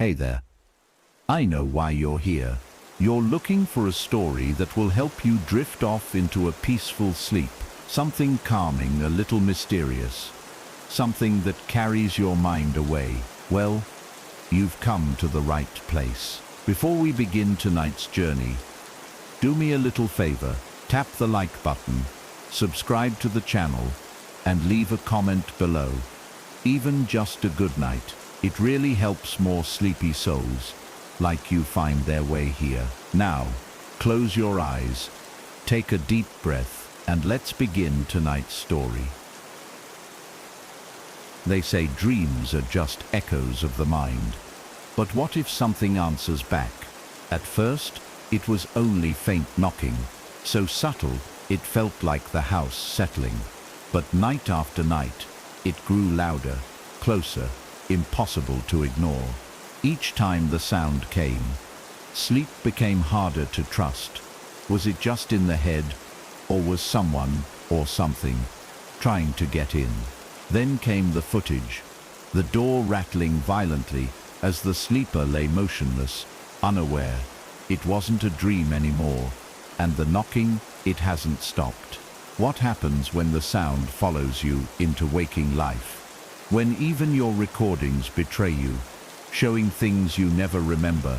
Hey there. I know why you're here. You're looking for a story that will help you drift off into a peaceful sleep. Something calming, a little mysterious. Something that carries your mind away. Well, you've come to the right place. Before we begin tonight's journey, do me a little favor. Tap the like button, subscribe to the channel, and leave a comment below. Even just a good night. It really helps more sleepy souls like you find their way here. Now, close your eyes, take a deep breath, and let's begin tonight's story. They say dreams are just echoes of the mind. But what if something answers back? At first, it was only faint knocking, so subtle it felt like the house settling. But night after night, it grew louder, closer, impossible to ignore. Each time the sound came, sleep became harder to trust. Was it just in the head, or was someone or something trying to get in? Then came the footage, the door rattling violently as the sleeper lay motionless, unaware. It wasn't a dream anymore, and the knocking, it hasn't stopped. What happens when the sound follows you into waking life? When even your recordings betray you, showing things you never remember,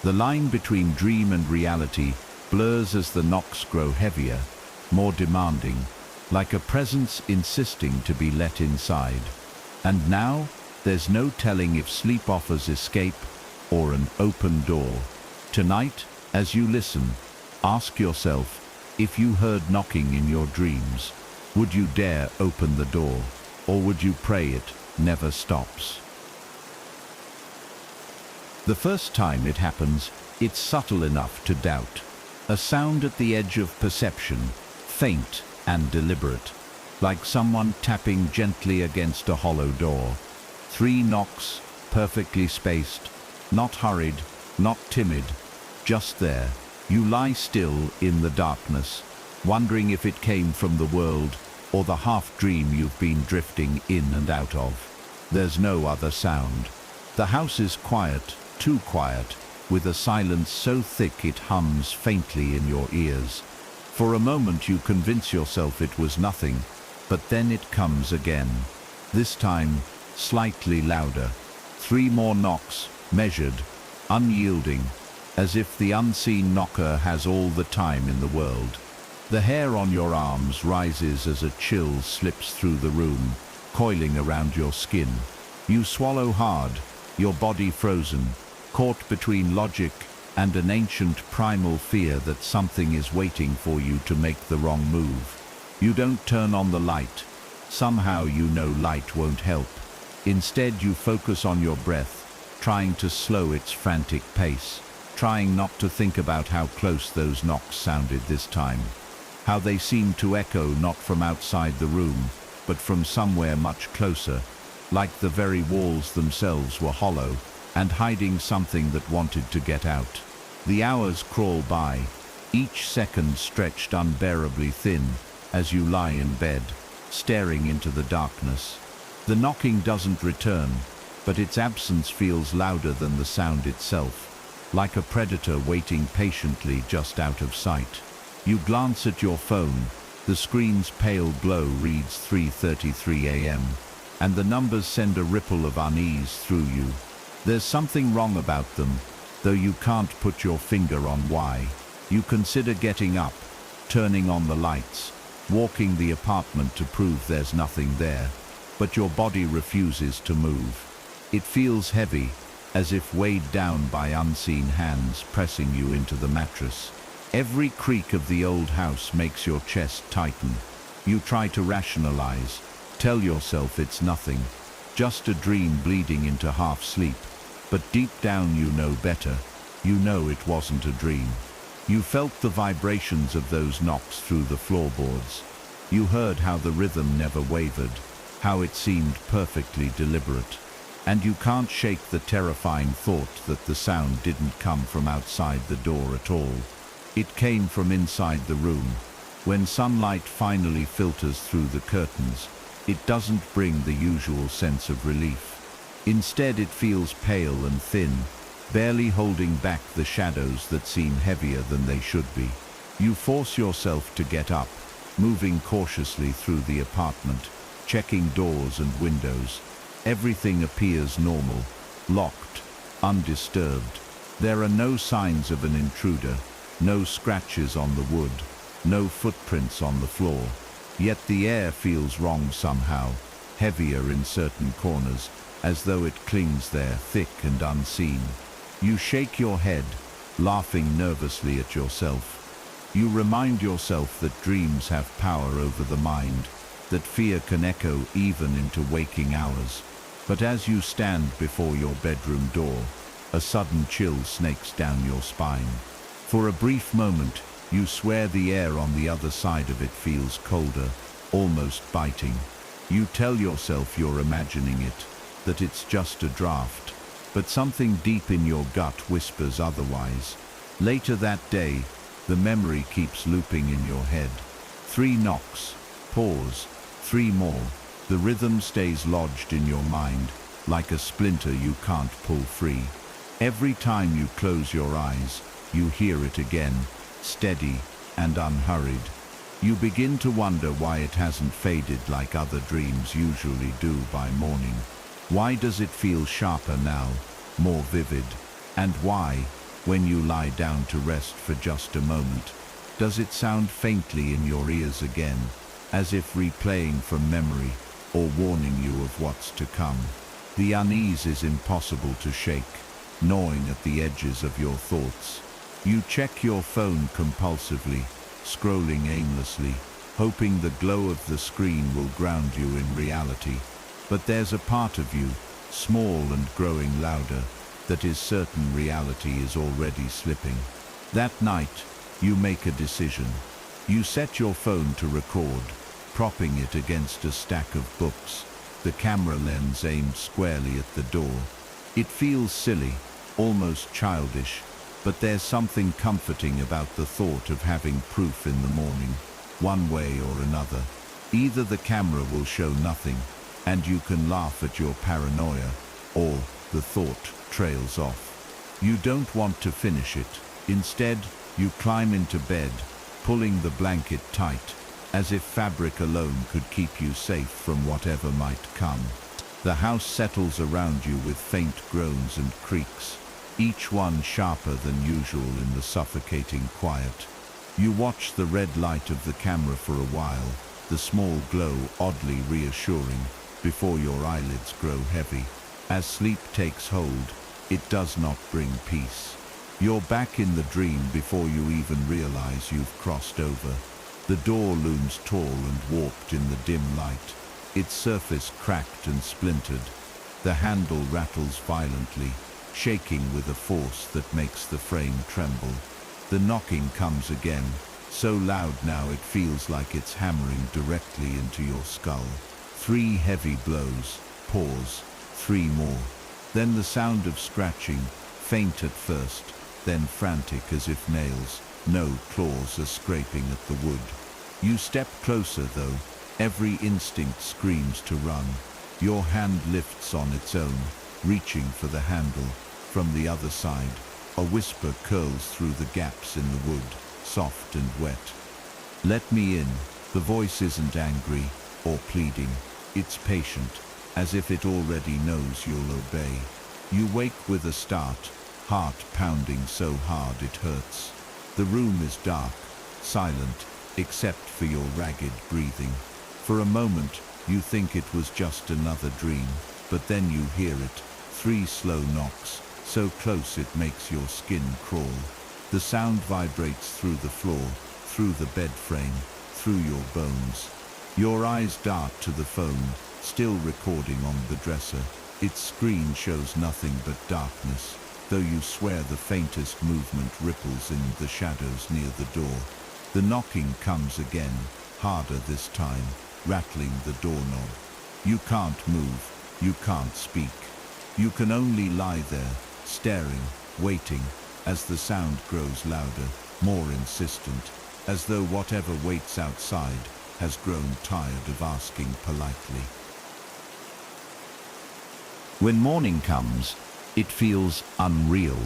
the line between dream and reality blurs as the knocks grow heavier, more demanding, like a presence insisting to be let inside. And now, there's no telling if sleep offers escape or an open door. Tonight, as you listen, ask yourself, if you heard knocking in your dreams, would you dare open the door, or would you pray it never stops? The first time it happens, it's subtle enough to doubt. A sound at the edge of perception, faint and deliberate, like someone tapping gently against a hollow door. 3 knocks, perfectly spaced, not hurried, not timid, just there. You lie still in the darkness, wondering if it came from the world or the half-dream you've been drifting in and out of. There's no other sound. The house is quiet, too quiet, with a silence so thick it hums faintly in your ears. For a moment you convince yourself it was nothing, but then it comes again. This time, slightly louder. 3 more knocks, measured, unyielding, as if the unseen knocker has all the time in the world. The hair on your arms rises as a chill slips through the room, coiling around your skin. You swallow hard, your body frozen, caught between logic and an ancient primal fear that something is waiting for you to make the wrong move. You don't turn on the light. Somehow you know light won't help. Instead you focus on your breath, trying to slow its frantic pace, trying not to think about how close those knocks sounded this time. How they seemed to echo not from outside the room, but from somewhere much closer, like the very walls themselves were hollow and hiding something that wanted to get out. The hours crawl by, each second stretched unbearably thin as you lie in bed, staring into the darkness. The knocking doesn't return, but its absence feels louder than the sound itself, like a predator waiting patiently just out of sight. You glance at your phone, the screen's pale glow reads 3:33 a.m., and the numbers send a ripple of unease through you. There's something wrong about them, though you can't put your finger on why. You consider getting up, turning on the lights, walking the apartment to prove there's nothing there, but your body refuses to move. It feels heavy, as if weighed down by unseen hands pressing you into the mattress. Every creak of the old house makes your chest tighten. You try to rationalize, tell yourself it's nothing, just a dream bleeding into half sleep. But deep down you know better. You know it wasn't a dream. You felt the vibrations of those knocks through the floorboards. You heard how the rhythm never wavered, how it seemed perfectly deliberate. And you can't shake the terrifying thought that the sound didn't come from outside the door at all. It came from inside the room. When sunlight finally filters through the curtains, it doesn't bring the usual sense of relief. Instead, it feels pale and thin, barely holding back the shadows that seem heavier than they should be. You force yourself to get up, moving cautiously through the apartment, checking doors and windows. Everything appears normal, locked, undisturbed. There are no signs of an intruder, no scratches on the wood, no footprints on the floor. Yet the air feels wrong somehow, heavier in certain corners, as though it clings there, thick and unseen. You shake your head, laughing nervously at yourself. You remind yourself that dreams have power over the mind, that fear can echo even into waking hours. But as you stand before your bedroom door, a sudden chill snakes down your spine. For a brief moment, you swear the air on the other side of it feels colder, almost biting. You tell yourself you're imagining it, that it's just a draft, but something deep in your gut whispers otherwise. Later that day, the memory keeps looping in your head. 3 knocks, pause, 3 more. The rhythm stays lodged in your mind, like a splinter you can't pull free. Every time you close your eyes, you hear it again, steady and unhurried. You begin to wonder why it hasn't faded like other dreams usually do by morning. Why does it feel sharper now, more vivid? And why, when you lie down to rest for just a moment, does it sound faintly in your ears again, as if replaying from memory or warning you of what's to come? The unease is impossible to shake, gnawing at the edges of your thoughts. You check your phone compulsively, scrolling aimlessly, hoping the glow of the screen will ground you in reality. But there's a part of you, small and growing louder, that is certain reality is already slipping. That night, you make a decision. You set your phone to record, propping it against a stack of books, the camera lens aimed squarely at the door. It feels silly, almost childish, but there's something comforting about the thought of having proof in the morning, one way or another. Either the camera will show nothing, and you can laugh at your paranoia, or the thought trails off. You don't want to finish it. Instead, you climb into bed, pulling the blanket tight, as if fabric alone could keep you safe from whatever might come. The house settles around you with faint groans and creaks, each one sharper than usual in the suffocating quiet. You watch the red light of the camera for a while, the small glow oddly reassuring, before your eyelids grow heavy. As sleep takes hold, it does not bring peace. You're back in the dream before you even realize you've crossed over. The door looms tall and warped in the dim light, its surface cracked and splintered. The handle rattles violently, shaking with a force that makes the frame tremble. The knocking comes again, so loud now it feels like it's hammering directly into your skull. 3 heavy blows, pause, 3 more. Then the sound of scratching, faint at first, then frantic as if nails, no claws are scraping at the wood. You step closer though, every instinct screams to run. Your hand lifts on its own, reaching for the handle. From the other side, a whisper curls through the gaps in the wood, soft and wet. Let me in. The voice isn't angry or pleading, it's patient, as if it already knows you'll obey. You wake with a start, heart pounding so hard it hurts. The room is dark, silent, except for your ragged breathing. For a moment, you think it was just another dream, but then you hear it, 3 slow knocks, so close it makes your skin crawl. The sound vibrates through the floor, through the bed frame, through your bones. Your eyes dart to the phone, still recording on the dresser. Its screen shows nothing but darkness, though you swear the faintest movement ripples in the shadows near the door. The knocking comes again, harder this time, rattling the doorknob. You can't move, you can't speak. You can only lie there, staring, waiting, as the sound grows louder, more insistent, as though whatever waits outside has grown tired of asking politely. When morning comes, it feels unreal,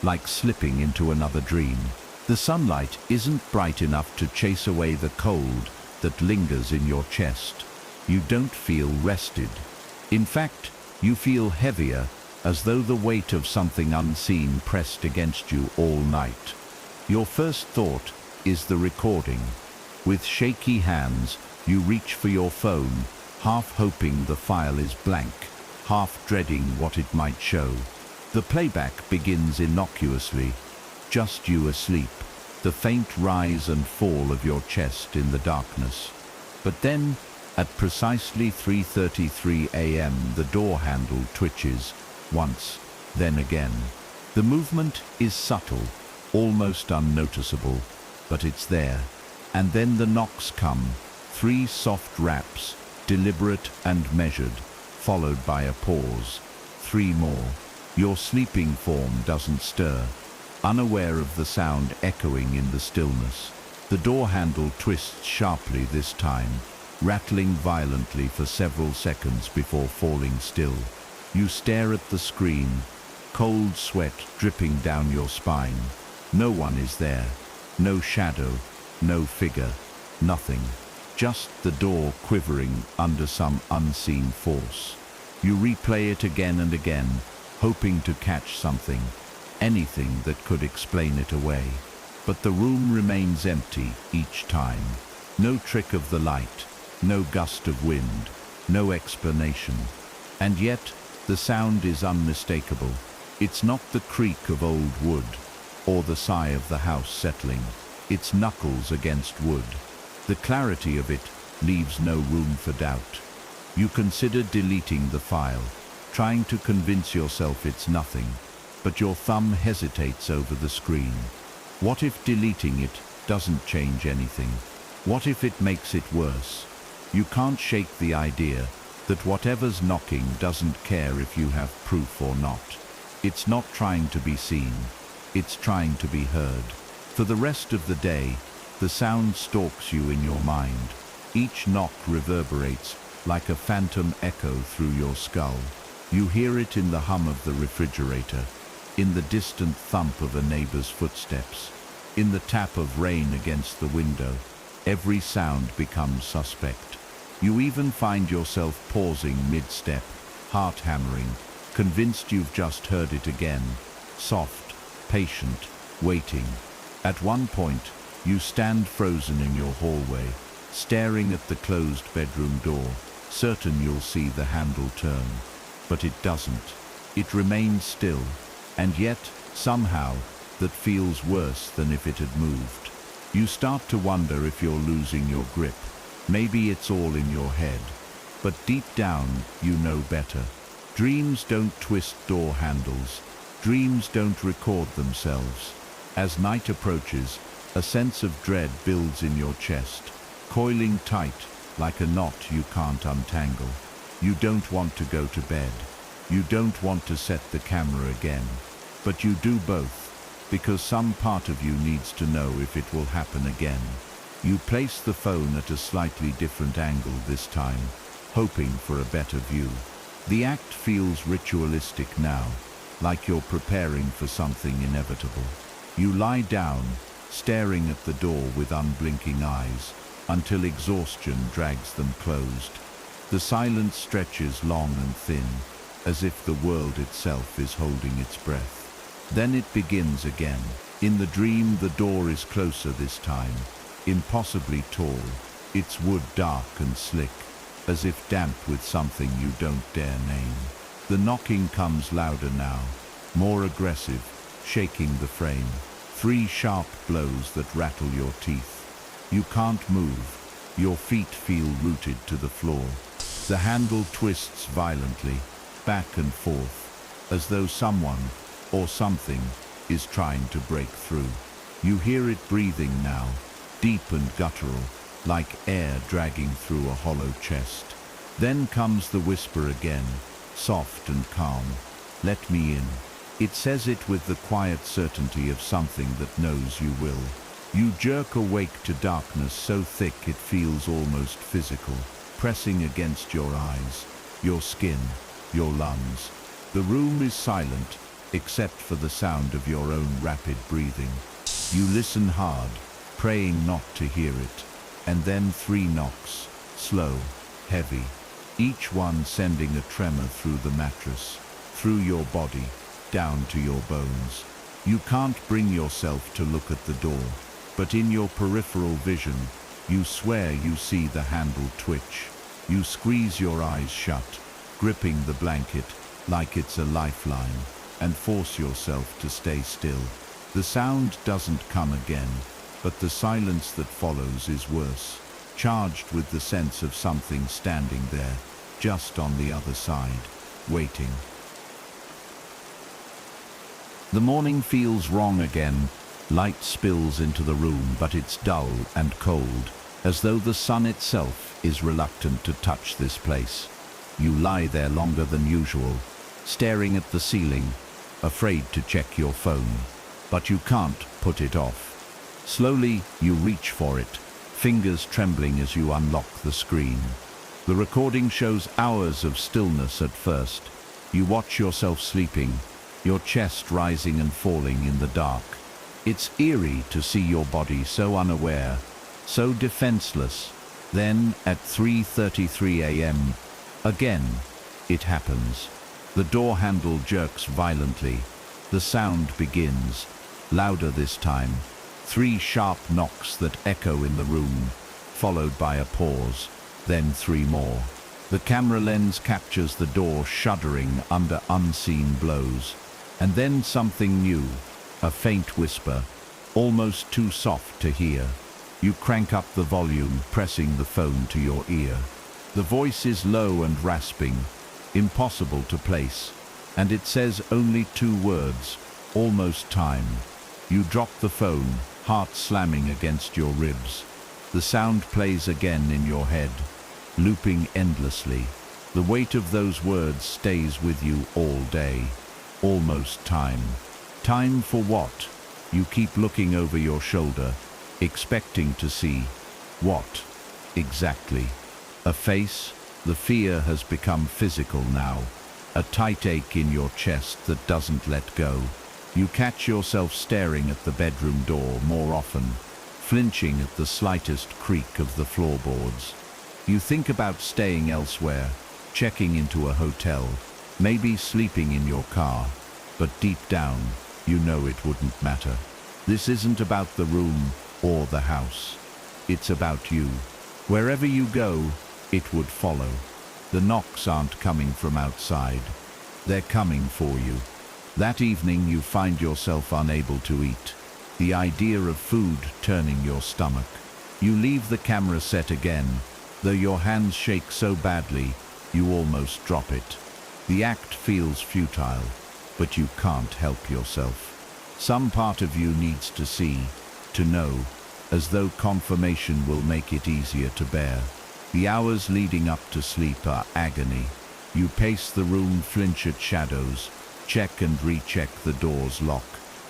like slipping into another dream. The sunlight isn't bright enough to chase away the cold that lingers in your chest. You don't feel rested. In fact, you feel heavier, as though the weight of something unseen pressed against you all night. Your first thought is the recording. With shaky hands, you reach for your phone, half hoping the file is blank, half dreading what it might show. The playback begins innocuously, just you asleep, the faint rise and fall of your chest in the darkness. But then, at precisely 3:33 a.m., the door handle twitches, once, then again. The movement is subtle, almost unnoticeable, but it's there. And then the knocks come, 3 soft raps, deliberate and measured, followed by a pause. 3 more. Your sleeping form doesn't stir, unaware of the sound echoing in the stillness. The door handle twists sharply this time, rattling violently for several seconds before falling still. You stare at the screen, cold sweat dripping down your spine. No one is there, no shadow, no figure, nothing. Just the door quivering under some unseen force. You replay it again and again, hoping to catch something, anything that could explain it away. But the room remains empty each time. No trick of the light, no gust of wind, no explanation. And yet, the sound is unmistakable. It's not the creak of old wood, or the sigh of the house settling. It's knuckles against wood. The clarity of it leaves no room for doubt. You consider deleting the file, trying to convince yourself it's nothing, but your thumb hesitates over the screen. What if deleting it doesn't change anything? What if it makes it worse? You can't shake the idea that whatever's knocking doesn't care if you have proof or not. It's not trying to be seen, it's trying to be heard. For the rest of the day, the sound stalks you in your mind. Each knock reverberates like a phantom echo through your skull. You hear it in the hum of the refrigerator, in the distant thump of a neighbor's footsteps, in the tap of rain against the window. Every sound becomes suspect. You even find yourself pausing mid-step, heart hammering, convinced you've just heard it again. Soft, patient, waiting. At one point, you stand frozen in your hallway, staring at the closed bedroom door, certain you'll see the handle turn. But it doesn't. It remains still, and yet, somehow, that feels worse than if it had moved. You start to wonder if you're losing your grip. Maybe it's all in your head. But deep down, you know better. Dreams don't twist door handles. Dreams don't record themselves. As night approaches, a sense of dread builds in your chest, coiling tight like a knot you can't untangle. You don't want to go to bed. You don't want to set the camera again. But you do both, because some part of you needs to know if it will happen again. You place the phone at a slightly different angle this time, hoping for a better view. The act feels ritualistic now, like you're preparing for something inevitable. You lie down, staring at the door with unblinking eyes, until exhaustion drags them closed. The silence stretches long and thin, as if the world itself is holding its breath. Then it begins again. In the dream, the door is closer this time, impossibly tall, its wood dark and slick, as if damped with something you don't dare name. The knocking comes louder now, more aggressive, shaking the frame. 3 sharp blows that rattle your teeth. You can't move. Your feet feel rooted to the floor. The handle twists violently, back and forth, as though someone, or something, is trying to break through. You hear it breathing now, deep and guttural, like air dragging through a hollow chest. Then comes the whisper again, soft and calm. Let me in. It says it with the quiet certainty of something that knows you will. You jerk awake to darkness so thick it feels almost physical, pressing against your eyes, your skin, your lungs. The room is silent, except for the sound of your own rapid breathing. You listen hard, praying not to hear it, and then 3 knocks, slow, heavy, each one sending a tremor through the mattress, through your body, down to your bones. You can't bring yourself to look at the door, but in your peripheral vision, you swear you see the handle twitch. You squeeze your eyes shut, gripping the blanket like it's a lifeline, and force yourself to stay still. The sound doesn't come again, but the silence that follows is worse, charged with the sense of something standing there, just on the other side, waiting. The morning feels wrong again. Light spills into the room, but it's dull and cold, as though the sun itself is reluctant to touch this place. You lie there longer than usual, staring at the ceiling, afraid to check your phone, but you can't put it off. Slowly, you reach for it, fingers trembling as you unlock the screen. The recording shows hours of stillness at first. You watch yourself sleeping, your chest rising and falling in the dark. It's eerie to see your body so unaware, so defenseless. Then, at 3:33 a.m., again, it happens. The door handle jerks violently. The sound begins, louder this time. 3 sharp knocks that echo in the room, followed by a pause, then 3 more. The camera lens captures the door shuddering under unseen blows. And then something new, a faint whisper, almost too soft to hear. You crank up the volume, pressing the phone to your ear. The voice is low and rasping, impossible to place, and it says only 2 words, almost time. You drop the phone, heart slamming against your ribs. The sound plays again in your head, looping endlessly. The weight of those words stays with you all day. Almost time. Time for what? You keep looking over your shoulder, expecting to see what exactly? A face? The fear has become physical now, a tight ache in your chest that doesn't let go. You catch yourself staring at the bedroom door more often, flinching at the slightest creak of the floorboards. You think about staying elsewhere, checking into a hotel, maybe sleeping in your car, but deep down, you know it wouldn't matter. This isn't about the room or the house. It's about you. Wherever you go, it would follow. The knocks aren't coming from outside. They're coming for you. That evening, you find yourself unable to eat, the idea of food turning your stomach. You leave the camera set again, though your hands shake so badly, you almost drop it. The act feels futile, but you can't help yourself. Some part of you needs to see, to know, as though confirmation will make it easier to bear. The hours leading up to sleep are agony. You pace the room, flinch at shadows, check and recheck the door's lock,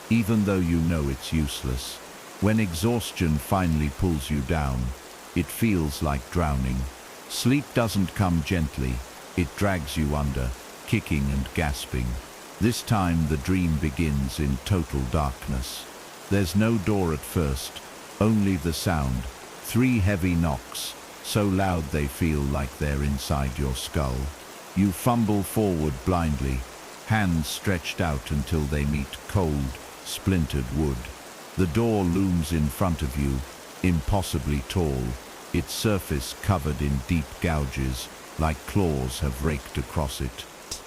even though you know it's useless. When exhaustion finally pulls you down, it feels like drowning. Sleep doesn't come gently, it drags you under, kicking and gasping. This time the dream begins in total darkness. There's no door at first, only the sound. 3 heavy knocks, so loud they feel like they're inside your skull. You fumble forward blindly, hands stretched out until they meet cold, splintered wood. The door looms in front of you, impossibly tall, its surface covered in deep gouges, like claws have raked across it.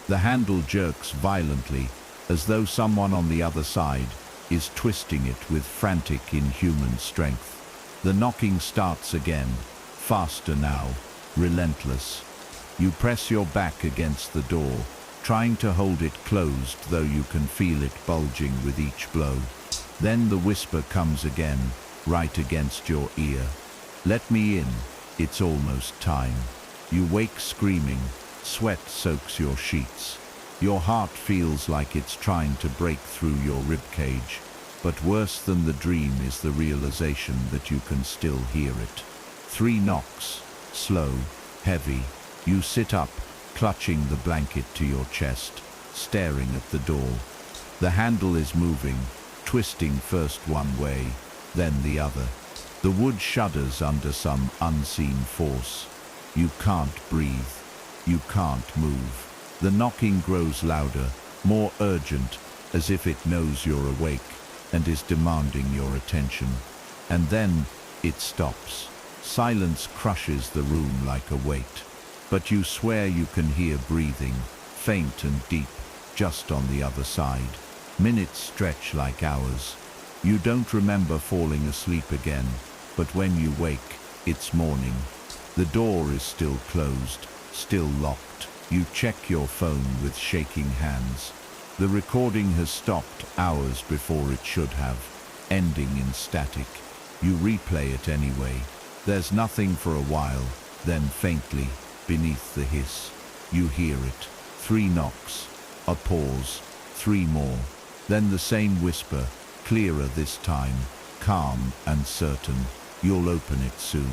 The handle jerks violently, as though someone on the other side is twisting it with frantic, inhuman strength. The knocking starts again, faster now, relentless. You press your back against the door, trying to hold it closed, though you can feel it bulging with each blow. Then the whisper comes again, right against your ear. "Let me in, it's almost time." You wake screaming, sweat soaks your sheets. Your heart feels like it's trying to break through your ribcage, but worse than the dream is the realization that you can still hear it. 3 knocks, slow, heavy. You sit up, clutching the blanket to your chest. staring at the door. The handle is moving, twisting first one way, then the other. The wood shudders under some unseen force. You can't breathe. You can't move. The knocking grows louder, more urgent, as if it knows you're awake and is demanding your attention. And then it stops. Silence crushes the room like a weight. But you swear you can hear breathing, faint and deep, just on the other side. Minutes stretch like hours. You don't remember falling asleep again, but when you wake, it's morning. The door is still closed, still locked. You check your phone with shaking hands. The recording has stopped hours before it should have, ending in static. You replay it anyway. There's nothing for a while, then faintly, beneath the hiss, you hear it. 3 knocks, a pause, 3 more. Then the same whisper, clearer this time, calm and certain. You'll open it soon.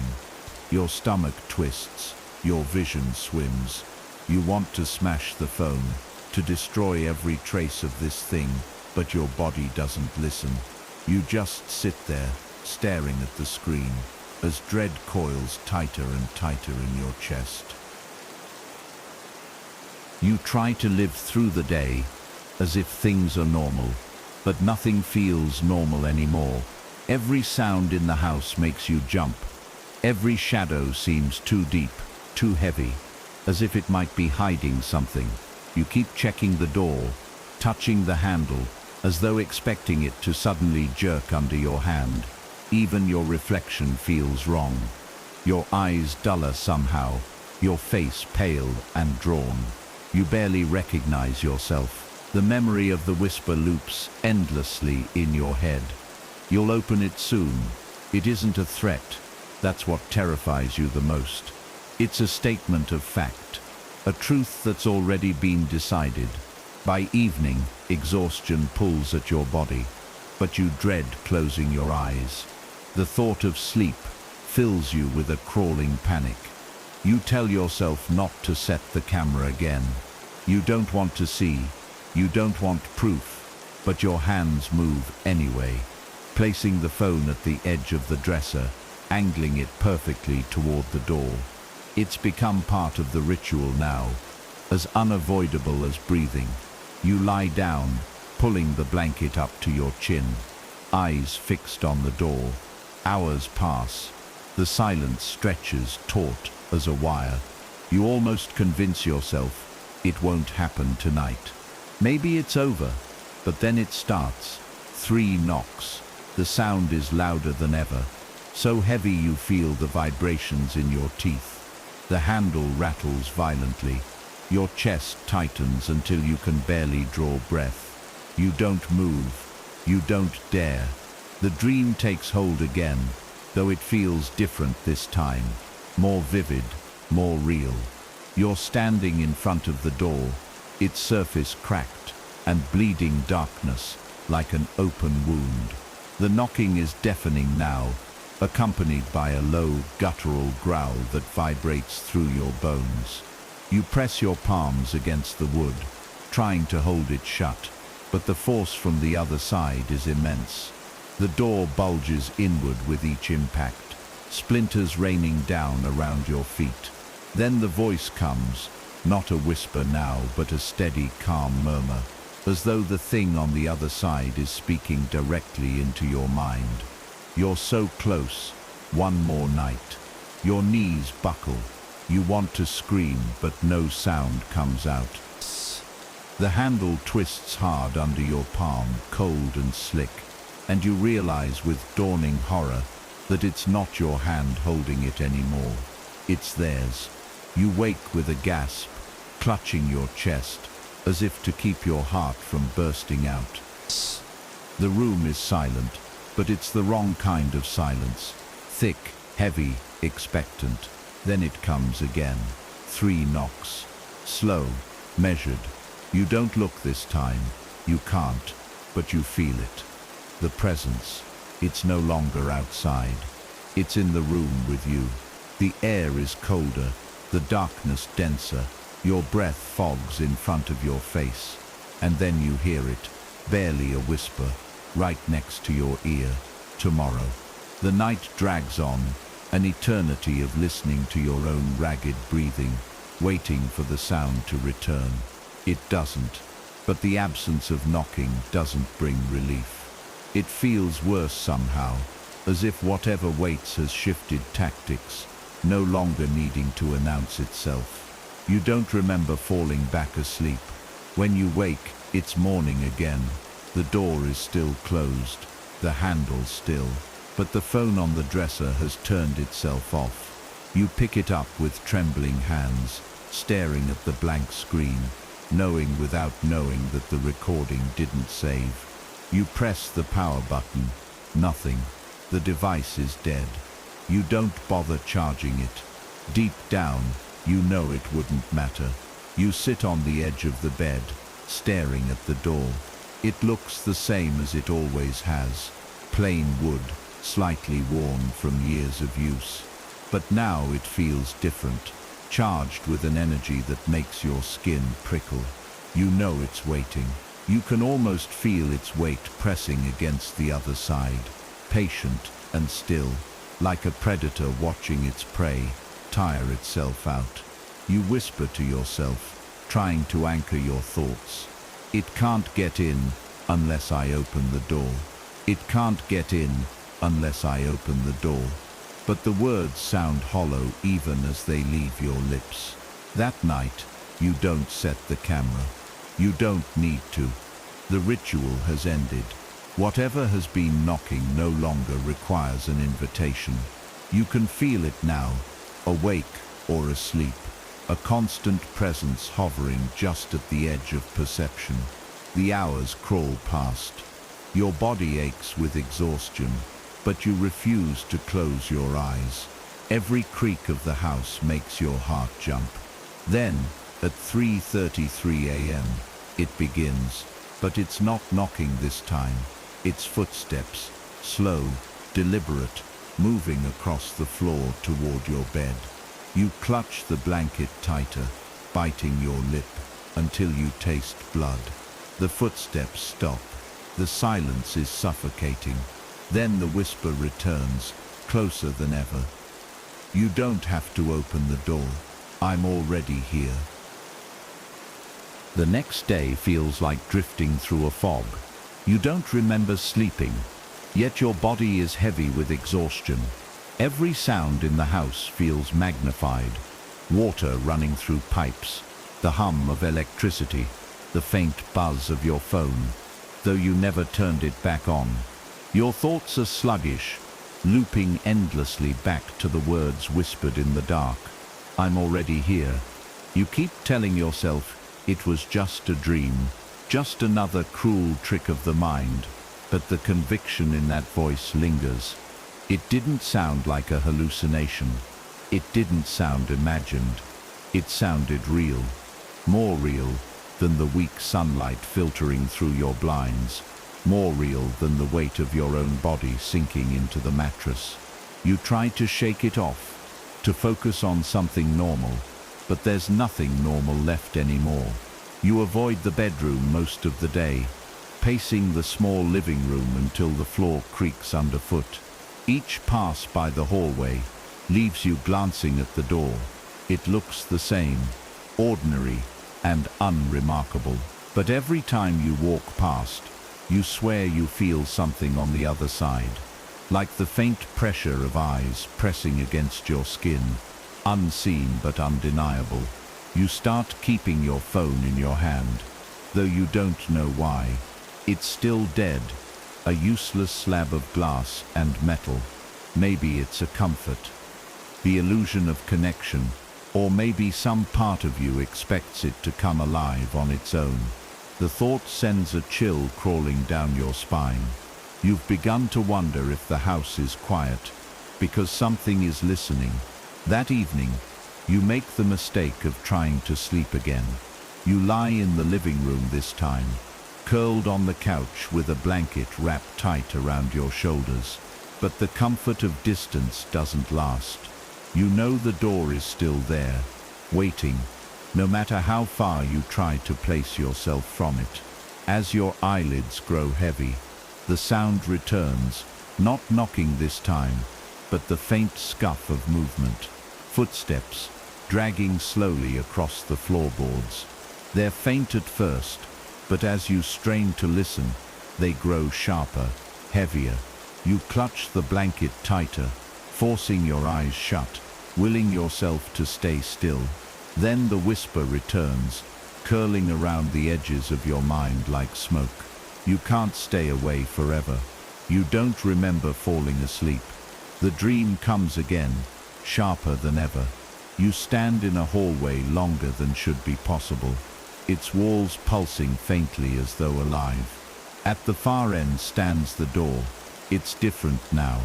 Your stomach twists, your vision swims. You want to smash the phone, to destroy every trace of this thing, but your body doesn't listen. You just sit there, staring at the screen, as dread coils tighter and tighter in your chest. You try to live through the day, as if things are normal, but nothing feels normal anymore. Every sound in the house makes you jump. Every shadow seems too deep, too heavy, as if it might be hiding something. You keep checking the door, touching the handle, as though expecting it to suddenly jerk under your hand. Even your reflection feels wrong. Your eyes duller somehow, your face pale and drawn. You barely recognize yourself. The memory of the whisper loops endlessly in your head. You'll open it soon. It isn't a threat. That's what terrifies you the most. It's a statement of fact, a truth that's already been decided. By evening, exhaustion pulls at your body, but you dread closing your eyes. The thought of sleep fills you with a crawling panic. You tell yourself not to set the camera again. You don't want to see, you don't want proof, but your hands move anyway, placing the phone at the edge of the dresser, angling it perfectly toward the door. It's become part of the ritual now, as unavoidable as breathing. You lie down, pulling the blanket up to your chin, eyes fixed on the door. Hours pass. The silence stretches taut as a wire. You almost convince yourself it won't happen tonight. Maybe it's over, but then it starts. 3 knocks. The sound is louder than ever, so heavy you feel the vibrations in your teeth. The handle rattles violently. Your chest tightens until you can barely draw breath. You don't move. You don't dare. The dream takes hold again, though it feels different this time. More vivid, more real. You're standing in front of the door, its surface cracked and bleeding darkness like an open wound. The knocking is deafening now, accompanied by a low, guttural growl that vibrates through your bones. You press your palms against the wood, trying to hold it shut, but the force from the other side is immense. The door bulges inward with each impact, splinters raining down around your feet. Then the voice comes, not a whisper now, but a steady, calm murmur, as though the thing on the other side is speaking directly into your mind. You're so close. One more night. Your knees buckle. You want to scream, but no sound comes out. The handle twists hard under your palm, cold and slick, and you realize with dawning horror that it's not your hand holding it anymore. It's theirs. You wake with a gasp, clutching your chest, as if to keep your heart from bursting out. The room is silent, but it's the wrong kind of silence. Thick, heavy, expectant. Then it comes again. 3 knocks. Slow, measured. You don't look this time. You can't, but you feel it. The presence. It's no longer outside. It's in the room with you. The air is colder, the darkness denser. Your breath fogs in front of your face. and then you hear it, barely a whisper, right next to your ear. Tomorrow. The night drags on, an eternity of listening to your own ragged breathing, waiting for the sound to return. It doesn't. But the absence of knocking doesn't bring relief. It feels worse somehow, as if whatever waits has shifted tactics, no longer needing to announce itself. You don't remember falling back asleep. When you wake, it's morning again. The door is still closed, the handle still, but the phone on the dresser has turned itself off. You pick it up with trembling hands, staring at the blank screen, knowing without knowing that the recording didn't save. You press the power button. Nothing. The device is dead. You don't bother charging it. Deep down, you know it wouldn't matter. You sit on the edge of the bed, staring at the door. It looks the same as it always has. Plain wood, slightly worn from years of use. But now it feels different, charged with an energy that makes your skin prickle. You know it's waiting. You can almost feel its weight pressing against the other side, patient and still, like a predator watching its prey tire itself out. You whisper to yourself, trying to anchor your thoughts. It can't get in unless I open the door. It can't get in unless I open the door. But the words sound hollow even as they leave your lips. That night, you don't set the camera. You don't need to. The ritual has ended. Whatever has been knocking no longer requires an invitation. You can feel it now, awake or asleep, a constant presence hovering just at the edge of perception. The hours crawl past. Your body aches with exhaustion, but you refuse to close your eyes. Every creak of the house makes your heart jump. Then, at 3:33 a.m., it begins, but it's not knocking this time. It's footsteps, slow, deliberate, moving across the floor toward your bed. You clutch the blanket tighter, biting your lip, until you taste blood. The footsteps stop. The silence is suffocating. Then the whisper returns, closer than ever. You don't have to open the door. I'm already here. The next day feels like drifting through a fog. You don't remember sleeping, yet your body is heavy with exhaustion. Every sound in the house feels magnified. Water running through pipes, the hum of electricity, the faint buzz of your phone, though you never turned it back on. Your thoughts are sluggish, looping endlessly back to the words whispered in the dark. I'm already here. You keep telling yourself it was just a dream, just another cruel trick of the mind, but the conviction in that voice lingers. It didn't sound like a hallucination. It didn't sound imagined. It sounded real, more real than the weak sunlight filtering through your blinds, more real than the weight of your own body sinking into the mattress. You try to shake it off, to focus on something normal, but there's nothing normal left anymore. You avoid the bedroom most of the day, pacing the small living room until the floor creaks underfoot. Each pass by the hallway leaves you glancing at the door. It looks the same, ordinary and unremarkable. But every time you walk past, you swear you feel something on the other side, like the faint pressure of eyes pressing against your skin, unseen but undeniable. You start keeping your phone in your hand, though you don't know why. It's still dead, a useless slab of glass and metal. Maybe it's a comfort, the illusion of connection, or maybe some part of you expects it to come alive on its own. The thought sends a chill crawling down your spine. You've begun to wonder if the house is quiet, because something is listening. That evening, you make the mistake of trying to sleep again. You lie in the living room this time, curled on the couch with a blanket wrapped tight around your shoulders. But the comfort of distance doesn't last. You know the door is still there, waiting, no matter how far you try to place yourself from it. As your eyelids grow heavy, the sound returns, not knocking this time, but the faint scuff of movement. Footsteps, dragging slowly across the floorboards. They're faint at first, but as you strain to listen, they grow sharper, heavier. You clutch the blanket tighter, forcing your eyes shut, willing yourself to stay still. Then the whisper returns, curling around the edges of your mind like smoke. You can't stay away forever. You don't remember falling asleep. The dream comes again, sharper than ever. You stand in a hallway longer than should be possible, its walls pulsing faintly as though alive. At the far end stands the door. It's different now,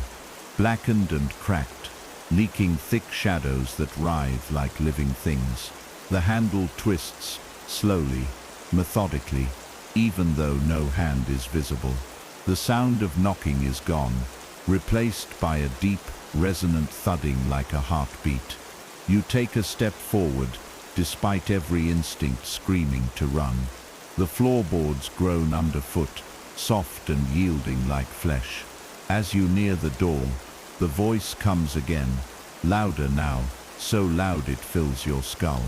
blackened and cracked, leaking thick shadows that writhe like living things. The handle twists, slowly, methodically, even though no hand is visible. The sound of knocking is gone, replaced by a deep, resonant thudding like a heartbeat. You take a step forward, despite every instinct screaming to run. The floorboards groan underfoot, soft and yielding like flesh. As you near the door, the voice comes again, louder now, so loud it fills your skull.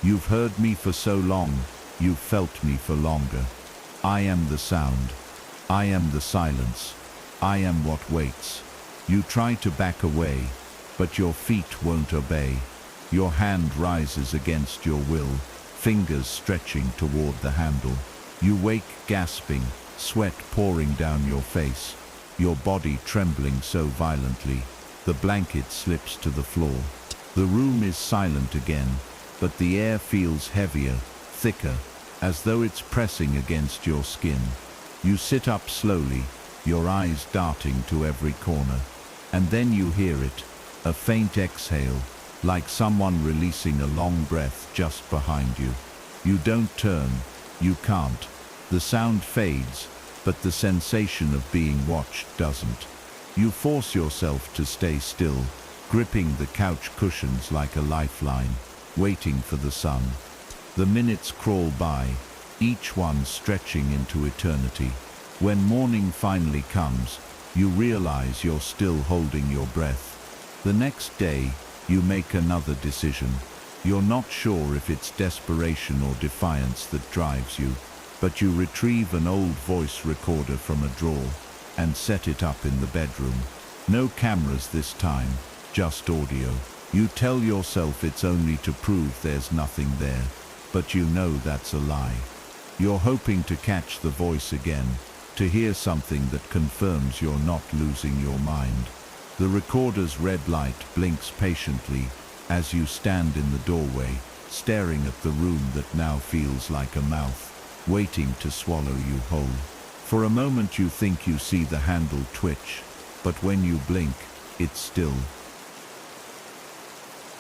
You've heard me for so long, you've felt me for longer. I am the sound. I am the silence. I am what waits. You try to back away, but your feet won't obey. Your hand rises against your will, fingers stretching toward the handle. You wake gasping, sweat pouring down your face, your body trembling so violently, the blanket slips to the floor. The room is silent again, but the air feels heavier, thicker, as though it's pressing against your skin. You sit up slowly, your eyes darting to every corner, and then you hear it, a faint exhale, like someone releasing a long breath just behind you. You don't turn, you can't. The sound fades, but the sensation of being watched doesn't. You force yourself to stay still, gripping the couch cushions like a lifeline, waiting for the sun. The minutes crawl by, each one stretching into eternity. When morning finally comes, you realize you're still holding your breath. The next day, you make another decision. You're not sure if it's desperation or defiance that drives you, but you retrieve an old voice recorder from a drawer and set it up in the bedroom. No cameras this time, just audio. You tell yourself it's only to prove there's nothing there, but you know that's a lie. You're hoping to catch the voice again, to hear something that confirms you're not losing your mind. The recorder's red light blinks patiently as you stand in the doorway, staring at the room that now feels like a mouth, waiting to swallow you whole. For a moment you think you see the handle twitch, but when you blink, it's still.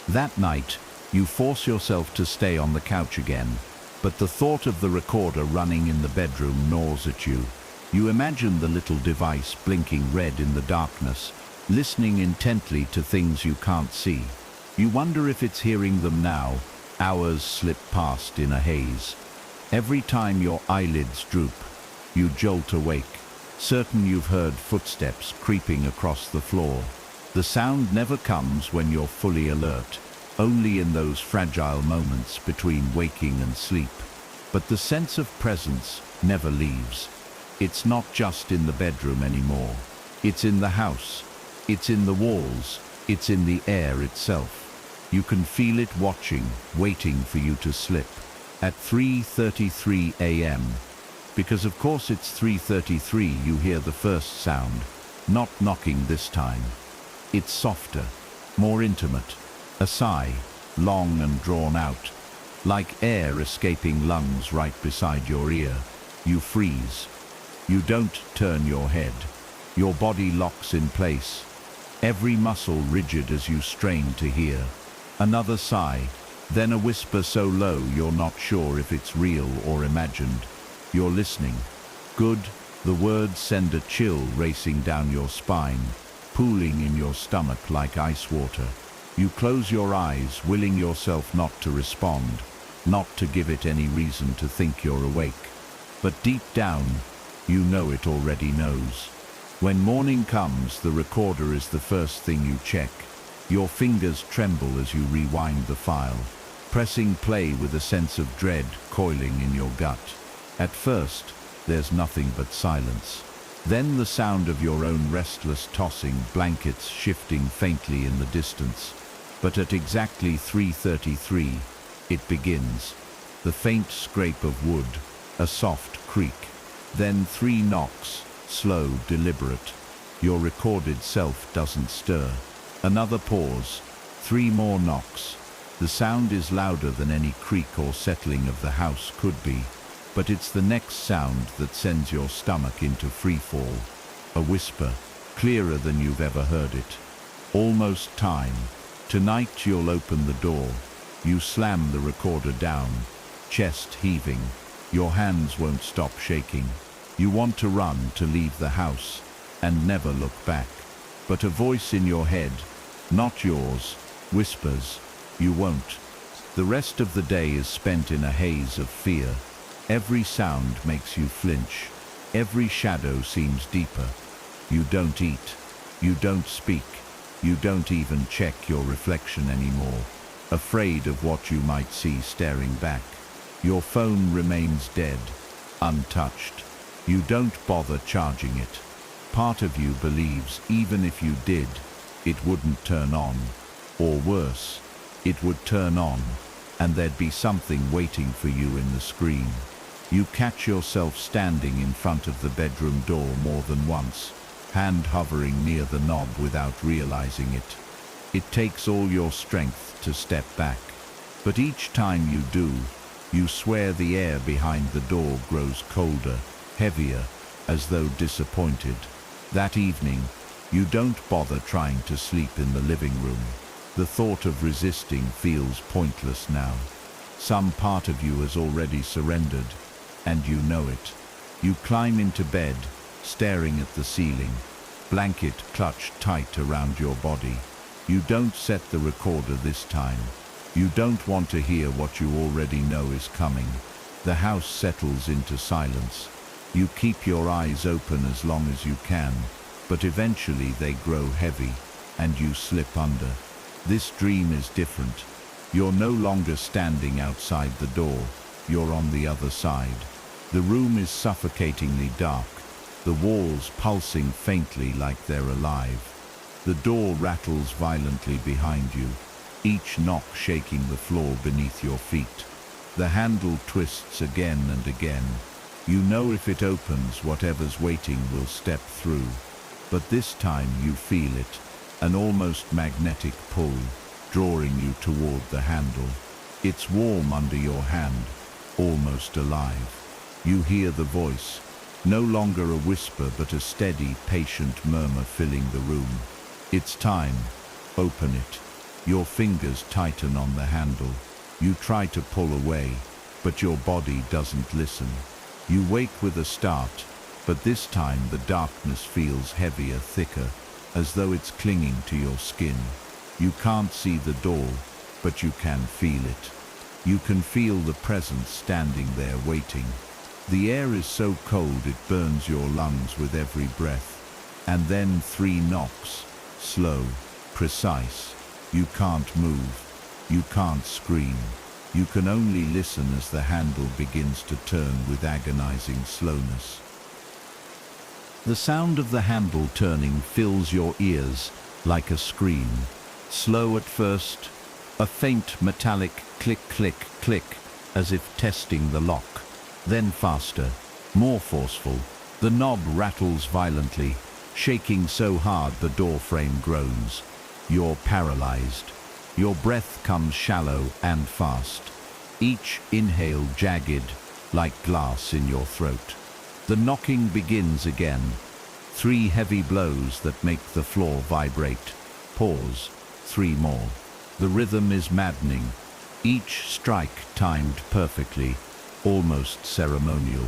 That night, you force yourself to stay on the couch again, but the thought of the recorder running in the bedroom gnaws at you. You imagine the little device blinking red in the darkness, listening intently to things you can't see. You wonder if it's hearing them now. Hours slip past in a haze. Every time your eyelids droop, you jolt awake, certain you've heard footsteps creeping across the floor. The sound never comes when you're fully alert, only in those fragile moments between waking and sleep. But the sense of presence never leaves. It's not just in the bedroom anymore. It's in the house. It's in the walls. It's in the air itself. You can feel it watching, waiting for you to slip. At 3:33 a.m., because of course it's 3:33, you hear the first sound, not knocking this time. It's softer, more intimate, a sigh, long and drawn out, like air escaping lungs right beside your ear. You freeze. You don't turn your head. Your body locks in place, every muscle rigid as you strain to hear. Another sigh, then a whisper so low you're not sure if it's real or imagined. You're listening. Good. The words send a chill racing down your spine, pooling in your stomach like ice water. You close your eyes, willing yourself not to respond, not to give it any reason to think you're awake. But deep down, you know it already knows. When morning comes, the recorder is the first thing you check. Your fingers tremble as you rewind the file, pressing play with a sense of dread coiling in your gut. At first, there's nothing but silence. Then the sound of your own restless tossing, blankets shifting faintly in the distance. But at exactly 3:33, it begins. The faint scrape of wood, a soft creak. Then 3 knocks, slow, deliberate. Your recorded self doesn't stir. Another pause, 3 more knocks. The sound is louder than any creak or settling of the house could be. But it's the next sound that sends your stomach into free fall. A whisper, clearer than you've ever heard it. Almost time. Tonight you'll open the door. You slam the recorder down, chest heaving. Your hands won't stop shaking. You want to run, to leave the house, and never look back. But a voice in your head, not yours, whispers, you won't. The rest of the day is spent in a haze of fear. Every sound makes you flinch. Every shadow seems deeper. You don't eat. You don't speak. You don't even check your reflection anymore, afraid of what you might see staring back. Your phone remains dead, untouched. You don't bother charging it. Part of you believes even if you did, it wouldn't turn on. Or worse, it would turn on, and there'd be something waiting for you in the screen. You catch yourself standing in front of the bedroom door more than once, hand hovering near the knob without realizing it. It takes all your strength to step back. But each time you do, you swear the air behind the door grows colder, heavier, as though disappointed. That evening, you don't bother trying to sleep in the living room. The thought of resisting feels pointless now. Some part of you has already surrendered, and you know it. You climb into bed, staring at the ceiling, blanket clutched tight around your body. You don't set the recorder this time. You don't want to hear what you already know is coming. The house settles into silence. You keep your eyes open as long as you can, but eventually they grow heavy, and you slip under. This dream is different. You're no longer standing outside the door. You're on the other side. The room is suffocatingly dark, the walls pulsing faintly like they're alive. The door rattles violently behind you, each knock shaking the floor beneath your feet. The handle twists again and again. You know if it opens, whatever's waiting will step through. But this time you feel it, an almost magnetic pull, drawing you toward the handle. It's warm under your hand, almost alive. You hear the voice, no longer a whisper but a steady, patient murmur filling the room. It's time. Open it. Your fingers tighten on the handle. You try to pull away, but your body doesn't listen. You wake with a start, but this time the darkness feels heavier, thicker, as though it's clinging to your skin. You can't see the door, but you can feel it. You can feel the presence standing there waiting. The air is so cold it burns your lungs with every breath. And then 3 knocks, slow, precise. You can't move. You can't scream. You can only listen as the handle begins to turn with agonizing slowness. The sound of the handle turning fills your ears like a scream. Slow at first, a faint metallic click, click, click, as if testing the lock. Then faster, more forceful. The knob rattles violently, shaking so hard the door frame groans. You're paralyzed. Your breath comes shallow and fast. Each inhale jagged, like glass in your throat. The knocking begins again. 3 heavy blows that make the floor vibrate. Pause. 3 more. The rhythm is maddening. Each strike timed perfectly, almost ceremonial.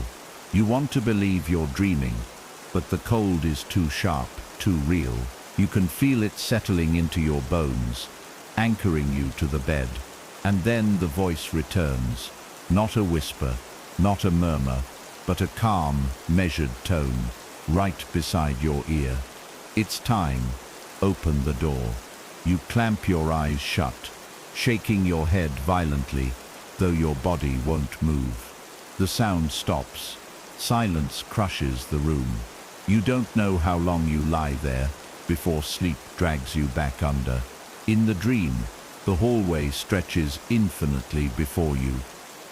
You want to believe you're dreaming, but the cold is too sharp, too real. You can feel it settling into your bones, anchoring you to the bed. And then the voice returns. Not a whisper, not a murmur, but a calm, measured tone, right beside your ear. It's time. Open the door. You clamp your eyes shut, shaking your head violently, though your body won't move. The sound stops. Silence crushes the room. You don't know how long you lie there before sleep drags you back under. In the dream, the hallway stretches infinitely before you.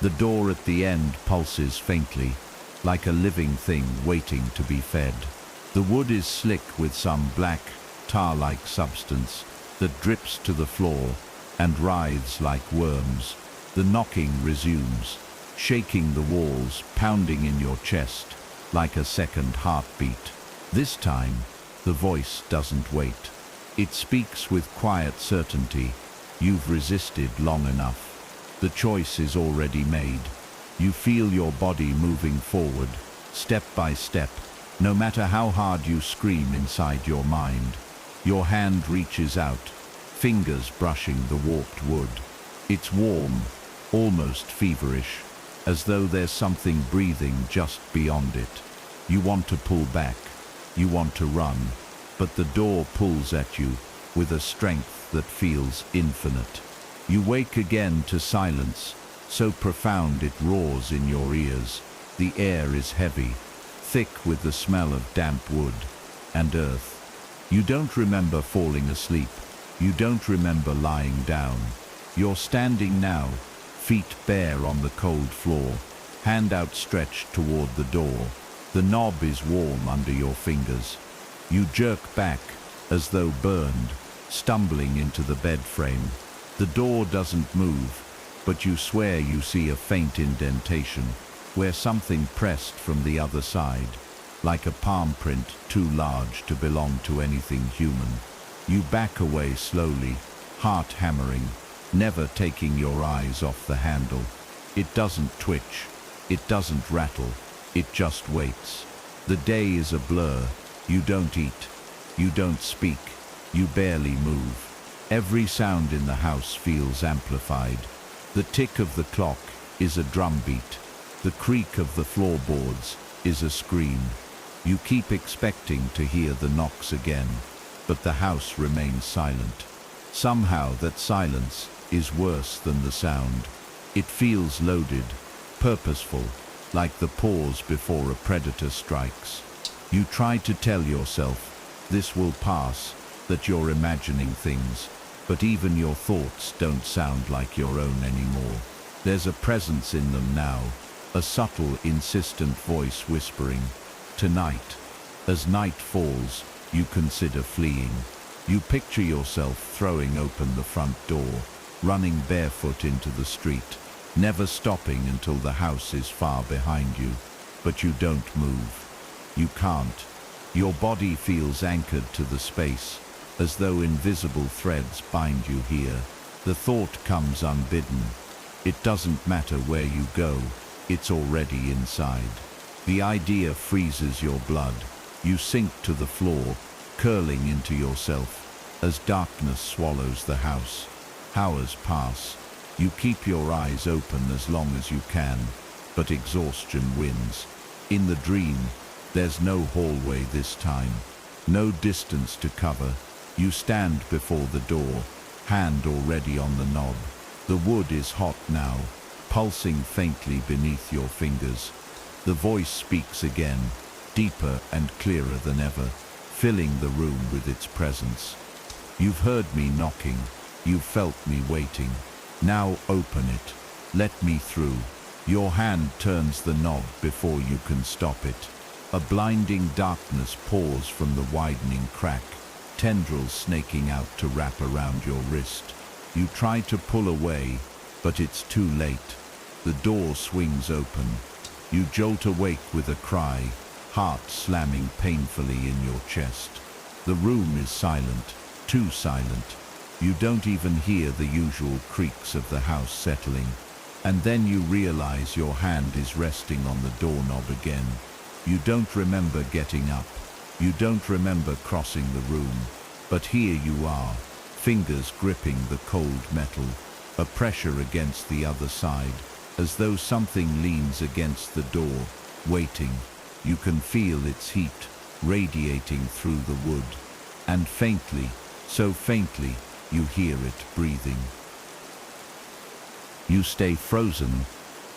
The door at the end pulses faintly, like a living thing waiting to be fed. The wood is slick with some black, tar-like substance that drips to the floor and writhes like worms. The knocking resumes, shaking the walls, pounding in your chest like a second heartbeat. This time, the voice doesn't wait. It speaks with quiet certainty. You've resisted long enough. The choice is already made. You feel your body moving forward, step by step, no matter how hard you scream inside your mind. Your hand reaches out, fingers brushing the warped wood. It's warm, almost feverish, as though there's something breathing just beyond it. You want to pull back, you want to run, but the door pulls at you with a strength that feels infinite. You wake again to silence, so profound it roars in your ears. The air is heavy, thick with the smell of damp wood and earth. You don't remember falling asleep. You don't remember lying down. You're standing now, feet bare on the cold floor, hand outstretched toward the door. The knob is warm under your fingers. You jerk back, as though burned, stumbling into the bed frame. The door doesn't move, but you swear you see a faint indentation, where something pressed from the other side, like a palm print too large to belong to anything human. You back away slowly, heart hammering, never taking your eyes off the handle. It doesn't twitch, it doesn't rattle, it just waits. The day is a blur. You don't eat, you don't speak, you barely move. Every sound in the house feels amplified. The tick of the clock is a drumbeat. The creak of the floorboards is a scream. You keep expecting to hear the knocks again, but the house remains silent. Somehow that silence is worse than the sound. It feels loaded, purposeful, like the pause before a predator strikes. You try to tell yourself this will pass, that you're imagining things, but even your thoughts don't sound like your own anymore. There's a presence in them now, a subtle, insistent voice whispering, "Tonight." As night falls, you consider fleeing. You picture yourself throwing open the front door, running barefoot into the street, never stopping until the house is far behind you. But you don't move. You can't. Your body feels anchored to the space, as though invisible threads bind you here. The thought comes unbidden. It doesn't matter where you go, it's already inside. The idea freezes your blood. You sink to the floor, curling into yourself, as darkness swallows the house. Hours pass. You keep your eyes open as long as you can, but exhaustion wins. In the dream, there's no hallway this time, no distance to cover. You stand before the door, hand already on the knob. The wood is hot now, pulsing faintly beneath your fingers. The voice speaks again, deeper and clearer than ever, filling the room with its presence. You've heard me knocking, you've felt me waiting. Now open it, let me through. Your hand turns the knob before you can stop it. A blinding darkness pours from the widening crack, tendrils snaking out to wrap around your wrist. You try to pull away, but it's too late. The door swings open. You jolt awake with a cry, heart slamming painfully in your chest. The room is silent, too silent. You don't even hear the usual creaks of the house settling. And then you realize your hand is resting on the doorknob again. You don't remember getting up. You don't remember crossing the room. But here you are, fingers gripping the cold metal, a pressure against the other side, as though something leans against the door, waiting. You can feel its heat radiating through the wood, and faintly, so faintly, you hear it breathing. You stay frozen,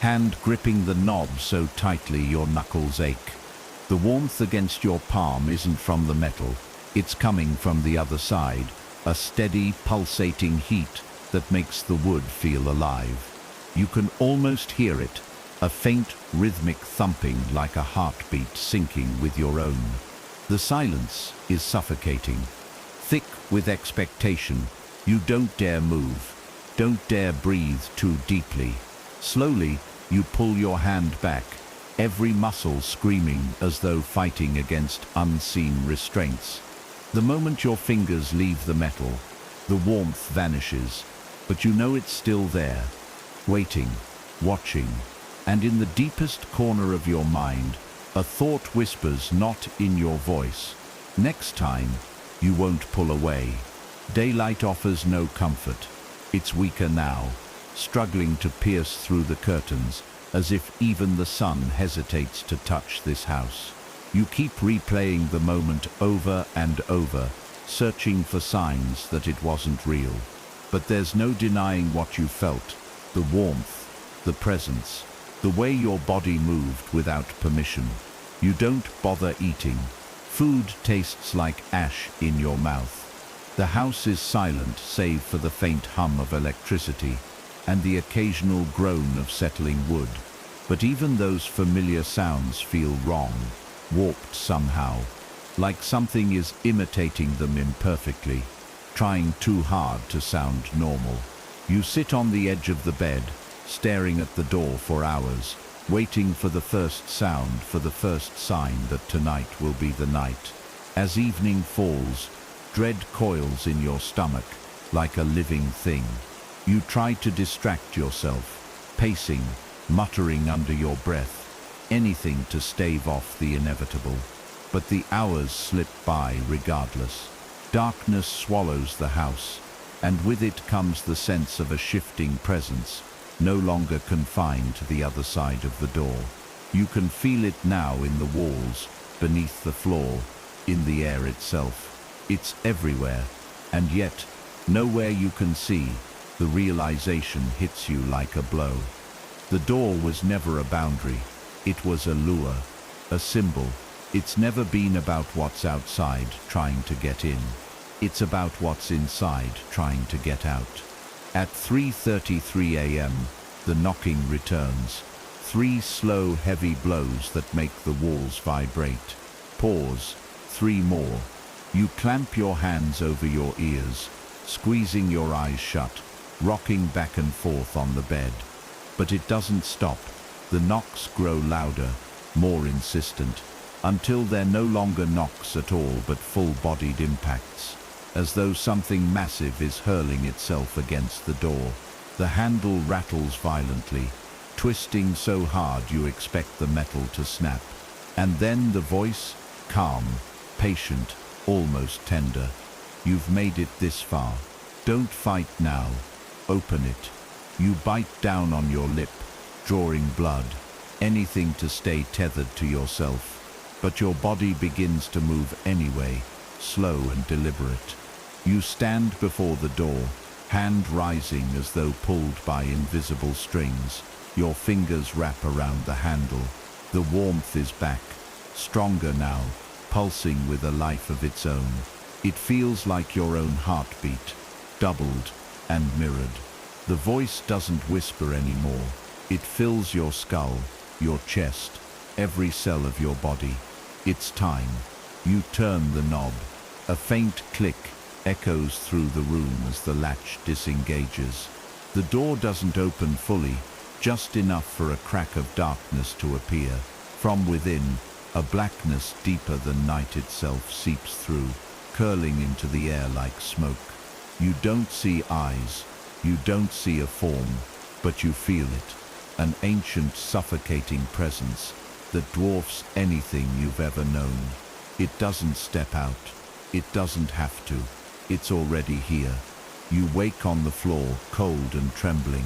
hand gripping the knob so tightly your knuckles ache. The warmth against your palm isn't from the metal, it's coming from the other side, a steady, pulsating heat that makes the wood feel alive. You can almost hear it, a faint, rhythmic thumping like a heartbeat syncing with your own. The silence is suffocating, thick with expectation. You don't dare move, don't dare breathe too deeply. Slowly, you pull your hand back, every muscle screaming as though fighting against unseen restraints. The moment your fingers leave the metal, the warmth vanishes, but you know it's still there, waiting, watching, and in the deepest corner of your mind, a thought whispers not in your voice. Next time, you won't pull away. Daylight offers no comfort. It's weaker now, struggling to pierce through the curtains, as if even the sun hesitates to touch this house. You keep replaying the moment over and over, searching for signs that it wasn't real. But there's no denying what you felt, the warmth, the presence, the way your body moved without permission. You don't bother eating. Food tastes like ash in your mouth. The house is silent save for the faint hum of electricity and the occasional groan of settling wood. But even those familiar sounds feel wrong, warped somehow, like something is imitating them imperfectly, trying too hard to sound normal. You sit on the edge of the bed, staring at the door for hours, waiting for the first sound, for the first sign that tonight will be the night. As evening falls, dread coils in your stomach like a living thing. You try to distract yourself, pacing, muttering under your breath, anything to stave off the inevitable. But the hours slip by regardless. Darkness swallows the house, and with it comes the sense of a shifting presence, no longer confined to the other side of the door. You can feel it now in the walls, beneath the floor, in the air itself. It's everywhere, and yet, nowhere you can see, the realization hits you like a blow. The door was never a boundary. It was a lure, a symbol. It's never been about what's outside trying to get in. It's about what's inside trying to get out. At 3:33 a.m., the knocking returns. 3 slow, heavy blows that make the walls vibrate. Pause. 3 more. You clamp your hands over your ears, squeezing your eyes shut, rocking back and forth on the bed. But it doesn't stop. The knocks grow louder, more insistent, until they're no longer knocks at all but full-bodied impacts, as though something massive is hurling itself against the door. The handle rattles violently, twisting so hard you expect the metal to snap. And then the voice, calm, patient, almost tender. You've made it this far. Don't fight now. Open it. You bite down on your lip, drawing blood, anything to stay tethered to yourself. But your body begins to move anyway, slow and deliberate. You stand before the door, hand rising as though pulled by invisible strings. Your fingers wrap around the handle. The warmth is back, stronger now, pulsing with a life of its own. It feels like your own heartbeat, doubled and mirrored. The voice doesn't whisper anymore. It fills your skull, your chest, every cell of your body. It's time. You turn the knob. A faint click echoes through the room as the latch disengages. The door doesn't open fully, just enough for a crack of darkness to appear. From within, a blackness deeper than night itself seeps through, curling into the air like smoke. You don't see eyes, you don't see a form, but you feel it, an ancient, suffocating presence that dwarfs anything you've ever known. It doesn't step out, it doesn't have to, it's already here. You wake on the floor, cold and trembling.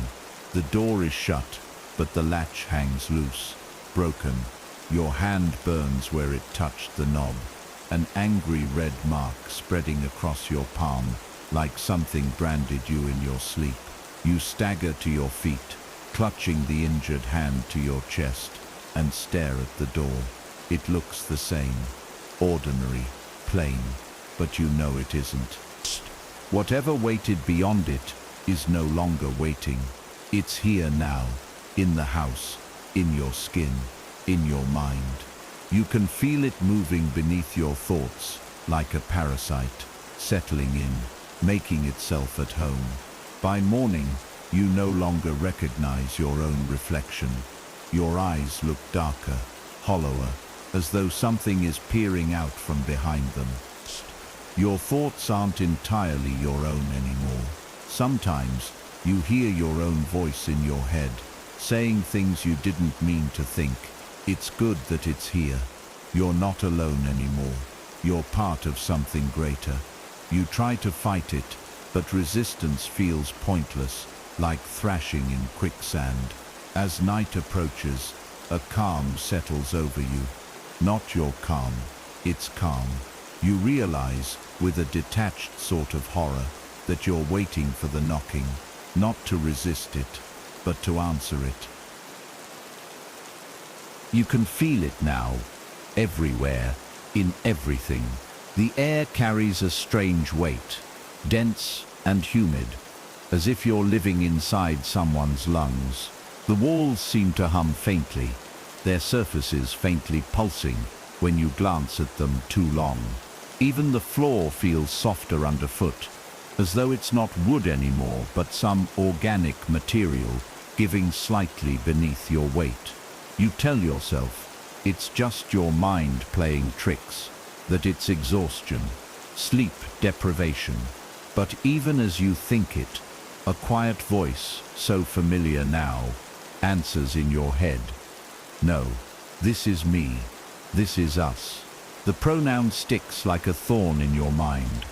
The door is shut, but the latch hangs loose, broken. Your hand burns where it touched the knob, an angry red mark spreading across your palm, like something branded you in your sleep. You stagger to your feet, clutching the injured hand to your chest, and stare at the door. It looks the same, ordinary, plain, but you know it isn't. Whatever waited beyond it is no longer waiting. It's here now, in the house, in your skin, in your mind. You can feel it moving beneath your thoughts, like a parasite, settling in, making itself at home. By morning, you no longer recognize your own reflection. Your eyes look darker, hollower, as though something is peering out from behind them. Your thoughts aren't entirely your own anymore. Sometimes, you hear your own voice in your head, saying things you didn't mean to think. It's good that it's here. You're not alone anymore. You're part of something greater. You try to fight it, but resistance feels pointless, like thrashing in quicksand. As night approaches, a calm settles over you. Not your calm, it's calm. You realize, with a detached sort of horror, that you're waiting for the knocking, not to resist it, but to answer it. You can feel it now, everywhere, in everything. The air carries a strange weight, dense and humid, as if you're living inside someone's lungs. The walls seem to hum faintly, their surfaces faintly pulsing when you glance at them too long. Even the floor feels softer underfoot, as though it's not wood anymore, but some organic material giving slightly beneath your weight. You tell yourself it's just your mind playing tricks, that it's exhaustion, sleep deprivation. But even as you think it, a quiet voice, so familiar now, answers in your head. No, this is me. This is us. The pronoun sticks like a thorn in your mind.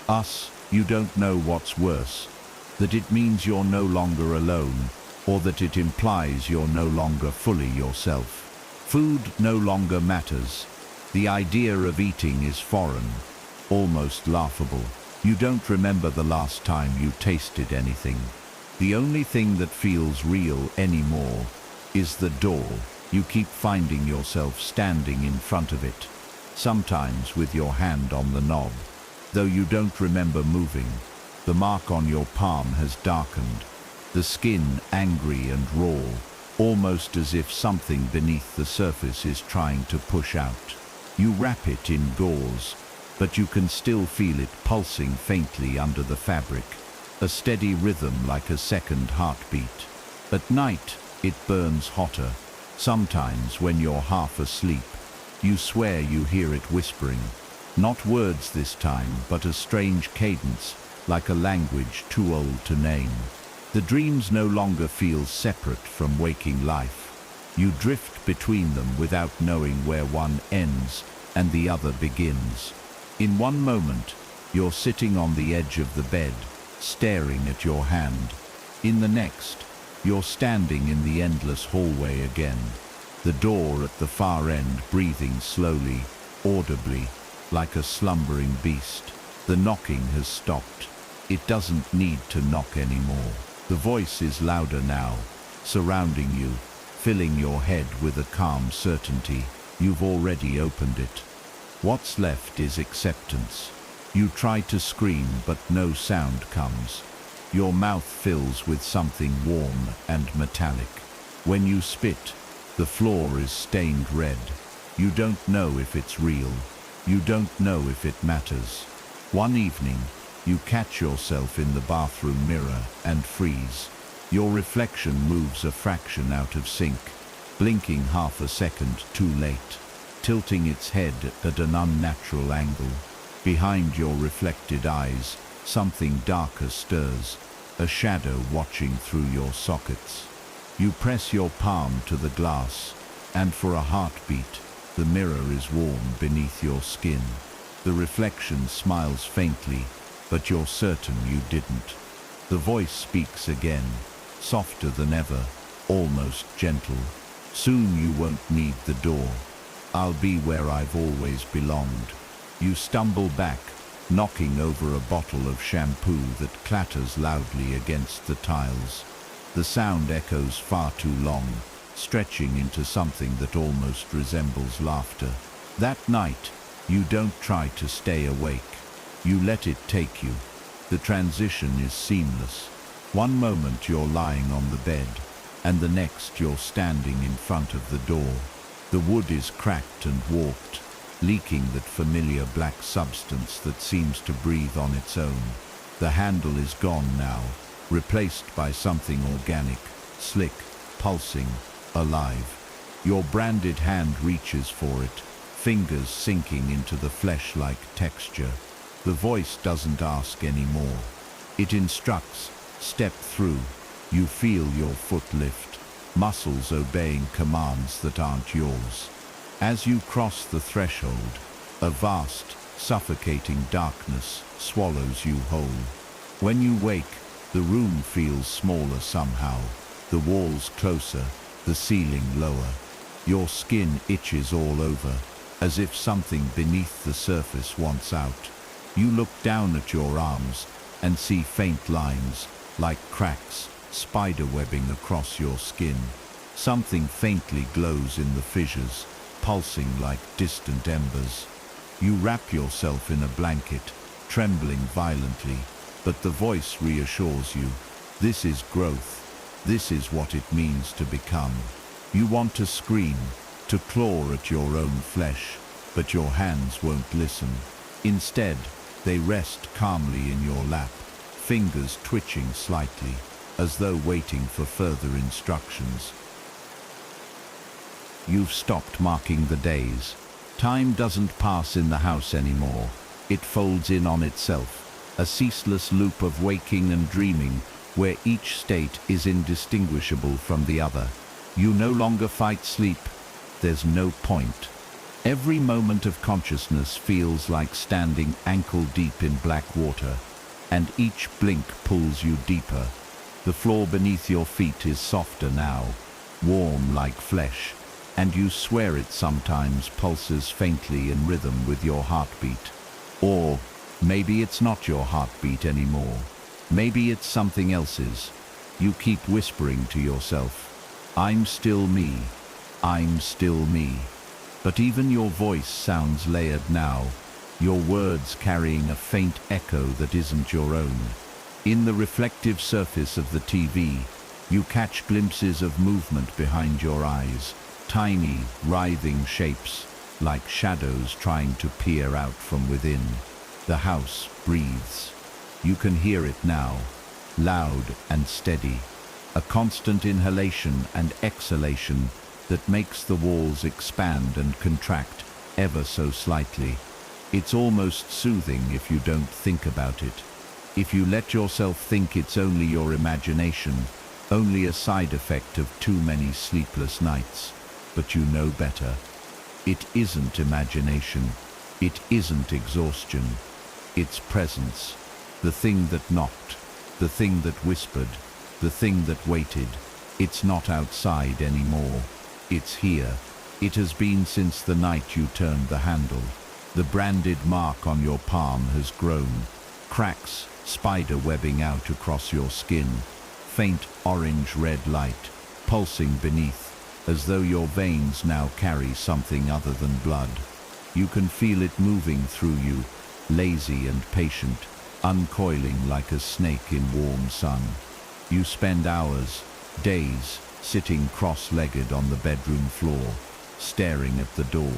Us, you don't know what's worse, that it means you're no longer alone, or that it implies you're no longer fully yourself. Food no longer matters. The idea of eating is foreign, almost laughable. You don't remember the last time you tasted anything. The only thing that feels real anymore is the door. You keep finding yourself standing in front of it, sometimes with your hand on the knob. Though you don't remember moving, the mark on your palm has darkened, the skin angry and raw, almost as if something beneath the surface is trying to push out. You wrap it in gauze, but you can still feel it pulsing faintly under the fabric, a steady rhythm like a second heartbeat. At night, it burns hotter. Sometimes, when you're half asleep, you swear you hear it whispering. Not words this time, but a strange cadence, like a language too old to name. The dreams no longer feel separate from waking life. You drift between them without knowing where one ends and the other begins. In one moment, you're sitting on the edge of the bed, staring at your hand. In the next, you're standing in the endless hallway again, the door at the far end breathing slowly, audibly, like a slumbering beast. The knocking has stopped. It doesn't need to knock anymore. The voice is louder now, surrounding you, filling your head with a calm certainty. You've already opened it. What's left is acceptance. You try to scream, but no sound comes. Your mouth fills with something warm and metallic. When you spit, the floor is stained red. You don't know if it's real. You don't know if it matters. One evening, you catch yourself in the bathroom mirror and freeze. Your reflection moves a fraction out of sync, blinking half a second too late, tilting its head at an unnatural angle. Behind your reflected eyes, something darker stirs, a shadow watching through your sockets. You press your palm to the glass, and for a heartbeat, the mirror is warm beneath your skin. The reflection smiles faintly, but you're certain you didn't. The voice speaks again, softer than ever, almost gentle. Soon you won't need the door. I'll be where I've always belonged. You stumble back, knocking over a bottle of shampoo that clatters loudly against the tiles. The sound echoes far too long, stretching into something that almost resembles laughter. That night, you don't try to stay awake. You let it take you. The transition is seamless. One moment you're lying on the bed, and the next you're standing in front of the door. The wood is cracked and warped, leaking that familiar black substance that seems to breathe on its own. The handle is gone now, replaced by something organic, slick, pulsing, alive. Your branded hand reaches for it, fingers sinking into the flesh-like texture. The voice doesn't ask anymore. It instructs, step through. You feel your foot lift, muscles obeying commands that aren't yours. As you cross the threshold, a vast, suffocating darkness swallows you whole. When you wake, the room feels smaller somehow, the walls closer, the ceiling lower. Your skin itches all over, as if something beneath the surface wants out. You look down at your arms and see faint lines, like cracks, spider webbing across your skin. Something faintly glows in the fissures, pulsing like distant embers. You wrap yourself in a blanket, trembling violently, but the voice reassures you. This is growth. This is what it means to become. You want to scream, to claw at your own flesh, but your hands won't listen. Instead, they rest calmly in your lap, fingers twitching slightly, as though waiting for further instructions. You've stopped marking the days. Time doesn't pass in the house anymore. It folds in on itself, a ceaseless loop of waking and dreaming, where each state is indistinguishable from the other. You no longer fight sleep. There's no point. Every moment of consciousness feels like standing ankle-deep in black water, and each blink pulls you deeper. The floor beneath your feet is softer now, warm like flesh, and you swear it sometimes pulses faintly in rhythm with your heartbeat. Or maybe it's not your heartbeat anymore. Maybe it's something else's. You keep whispering to yourself, I'm still me. I'm still me. But even your voice sounds layered now, your words carrying a faint echo that isn't your own. In the reflective surface of the TV, you catch glimpses of movement behind your eyes, tiny, writhing shapes, like shadows trying to peer out from within. The house breathes. You can hear it now, loud and steady, a constant inhalation and exhalation that makes the walls expand and contract ever so slightly. It's almost soothing if you don't think about it. If you let yourself think it's only your imagination, only a side effect of too many sleepless nights. But you know better. It isn't imagination. It isn't exhaustion. It's presence. The thing that knocked, the thing that whispered, the thing that waited. It's not outside anymore. It's here. It has been since the night you turned the handle. The branded mark on your palm has grown. Cracks, spider webbing out across your skin. Faint orange-red light, pulsing beneath, as though your veins now carry something other than blood. You can feel it moving through you, lazy and patient, uncoiling like a snake in warm sun. You spend hours, days, sitting cross-legged on the bedroom floor, staring at the door.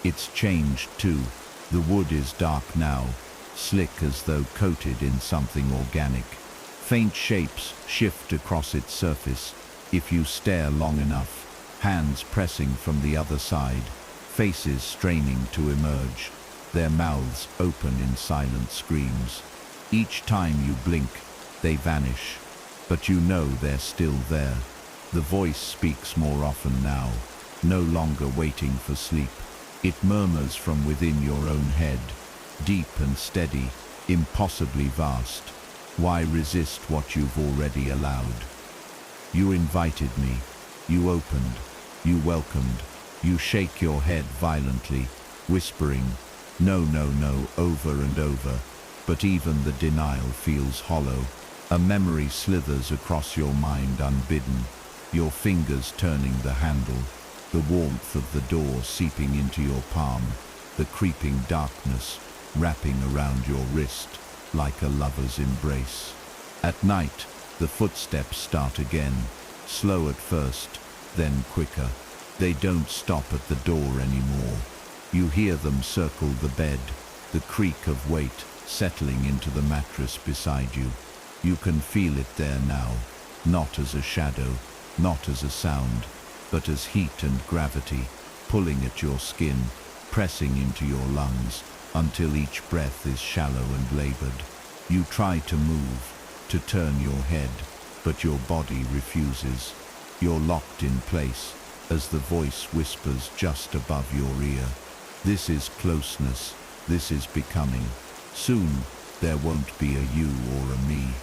It's changed too. The wood is dark now, slick as though coated in something organic. Faint shapes shift across its surface if you stare long enough, hands pressing from the other side, faces straining to emerge, their mouths open in silent screams. Each time you blink, they vanish, but you know they're still there. The voice speaks more often now, no longer waiting for sleep. It murmurs from within your own head, deep and steady, impossibly vast. Why resist what you've already allowed? You invited me, you opened, you welcomed, You shake your head violently, whispering, "No, no, no," over and over, but even the denial feels hollow. A memory slithers across your mind unbidden, your fingers turning the handle, the warmth of the door seeping into your palm, the creeping darkness wrapping around your wrist like a lover's embrace. At night, the footsteps start again, slow at first, then quicker. They don't stop at the door anymore. You hear them circle the bed, the creak of weight settling into the mattress beside you. You can feel it there now, not as a shadow, not as a sound, but as heat and gravity, pulling at your skin, pressing into your lungs, until each breath is shallow and labored. You try to move, to turn your head, but your body refuses. You're locked in place, as the voice whispers just above your ear. This is closeness, this is becoming. Soon, there won't be a you or a me.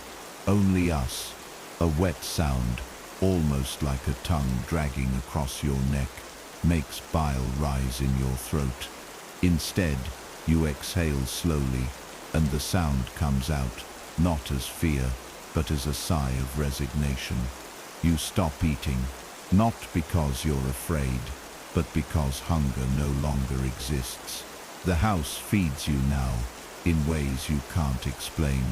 Only us. A wet sound, almost like a tongue dragging across your neck, makes bile rise in your throat. Instead, you exhale slowly, and the sound comes out, not as fear, but as a sigh of resignation. You stop eating, not because you're afraid, but because hunger no longer exists. The house feeds you now, in ways you can't explain.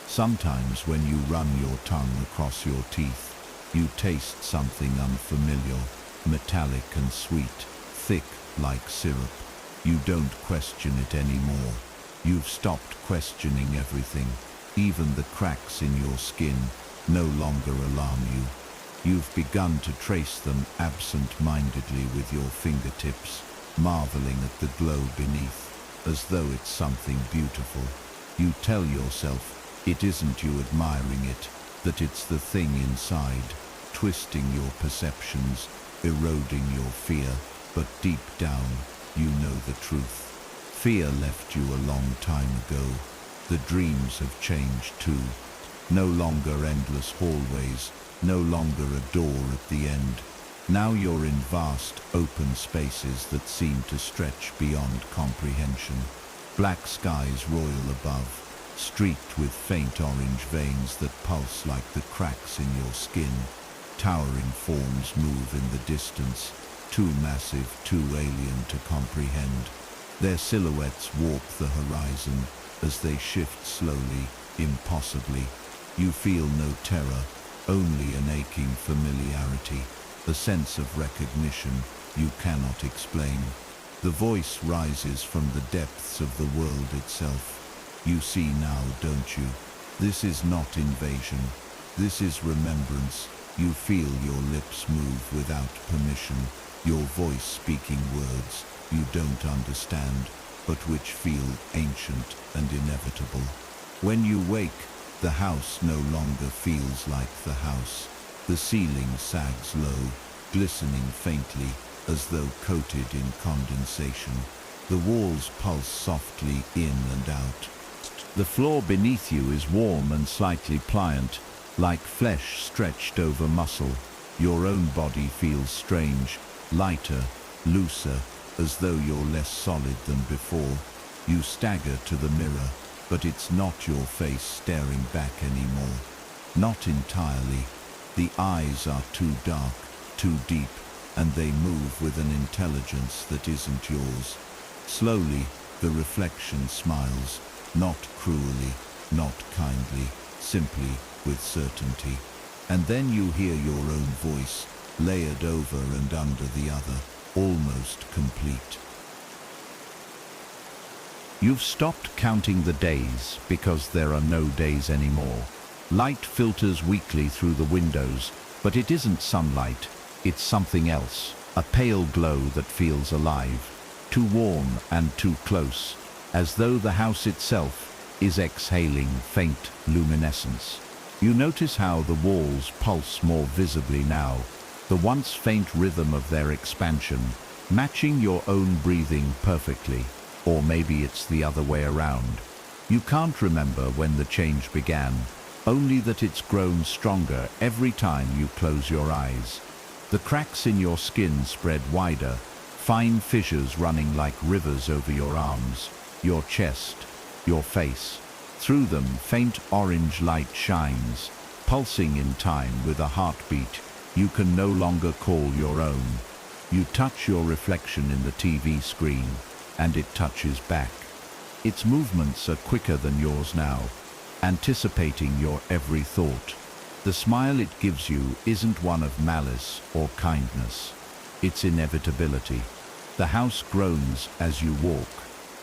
Sometimes when you run your tongue across your teeth, you taste something unfamiliar, metallic and sweet, thick like syrup. You don't question it anymore. You've stopped questioning everything. Even the cracks in your skin no longer alarm you. You've begun to trace them absent-mindedly with your fingertips, marveling at the glow beneath, as though it's something beautiful. You tell yourself it isn't you admiring it, that it's the thing inside, twisting your perceptions, eroding your fear, but deep down, you know the truth. Fear left you a long time ago. The dreams have changed too. No longer endless hallways, no longer a door at the end. Now you're in vast, open spaces that seem to stretch beyond comprehension. Black skies roil above, streaked with faint orange veins that pulse like the cracks in your skin. Towering forms move in the distance, too massive, too alien to comprehend. Their silhouettes warp the horizon as they shift slowly, impossibly. You feel no terror, only an aching familiarity, a sense of recognition you cannot explain. The voice rises from the depths of the world itself. You see now, don't you? This is not invasion. This is remembrance. You feel your lips move without permission, your voice speaking words you don't understand, but which feel ancient and inevitable. When you wake, the house no longer feels like the house. The ceiling sags low, glistening faintly, as though coated in condensation. The walls pulse softly in and out. The floor beneath you is warm and slightly pliant, like flesh stretched over muscle. Your own body feels strange, lighter, looser, as though you're less solid than before. You stagger to the mirror, but it's not your face staring back anymore. Not entirely. The eyes are too dark, too deep, and they move with an intelligence that isn't yours. Slowly, the reflection smiles, not cruelly, not kindly, simply with certainty. And then you hear your own voice, layered over and under the other, almost complete. You've stopped counting the days because there are no days anymore. Light filters weakly through the windows, but it isn't sunlight, it's something else, a pale glow that feels alive, too warm and too close, as though the house itself is exhaling faint luminescence. You notice how the walls pulse more visibly now, the once faint rhythm of their expansion, matching your own breathing perfectly. Or maybe it's the other way around. You can't remember when the change began, only that it's grown stronger every time you close your eyes. The cracks in your skin spread wider, fine fissures running like rivers over your arms, your chest, your face. Through them, faint orange light shines, pulsing in time with a heartbeat you can no longer call your own. You touch your reflection in the TV screen, and it touches back. Its movements are quicker than yours now, anticipating your every thought. The smile it gives you isn't one of malice or kindness. It's inevitability. The house groans as you walk,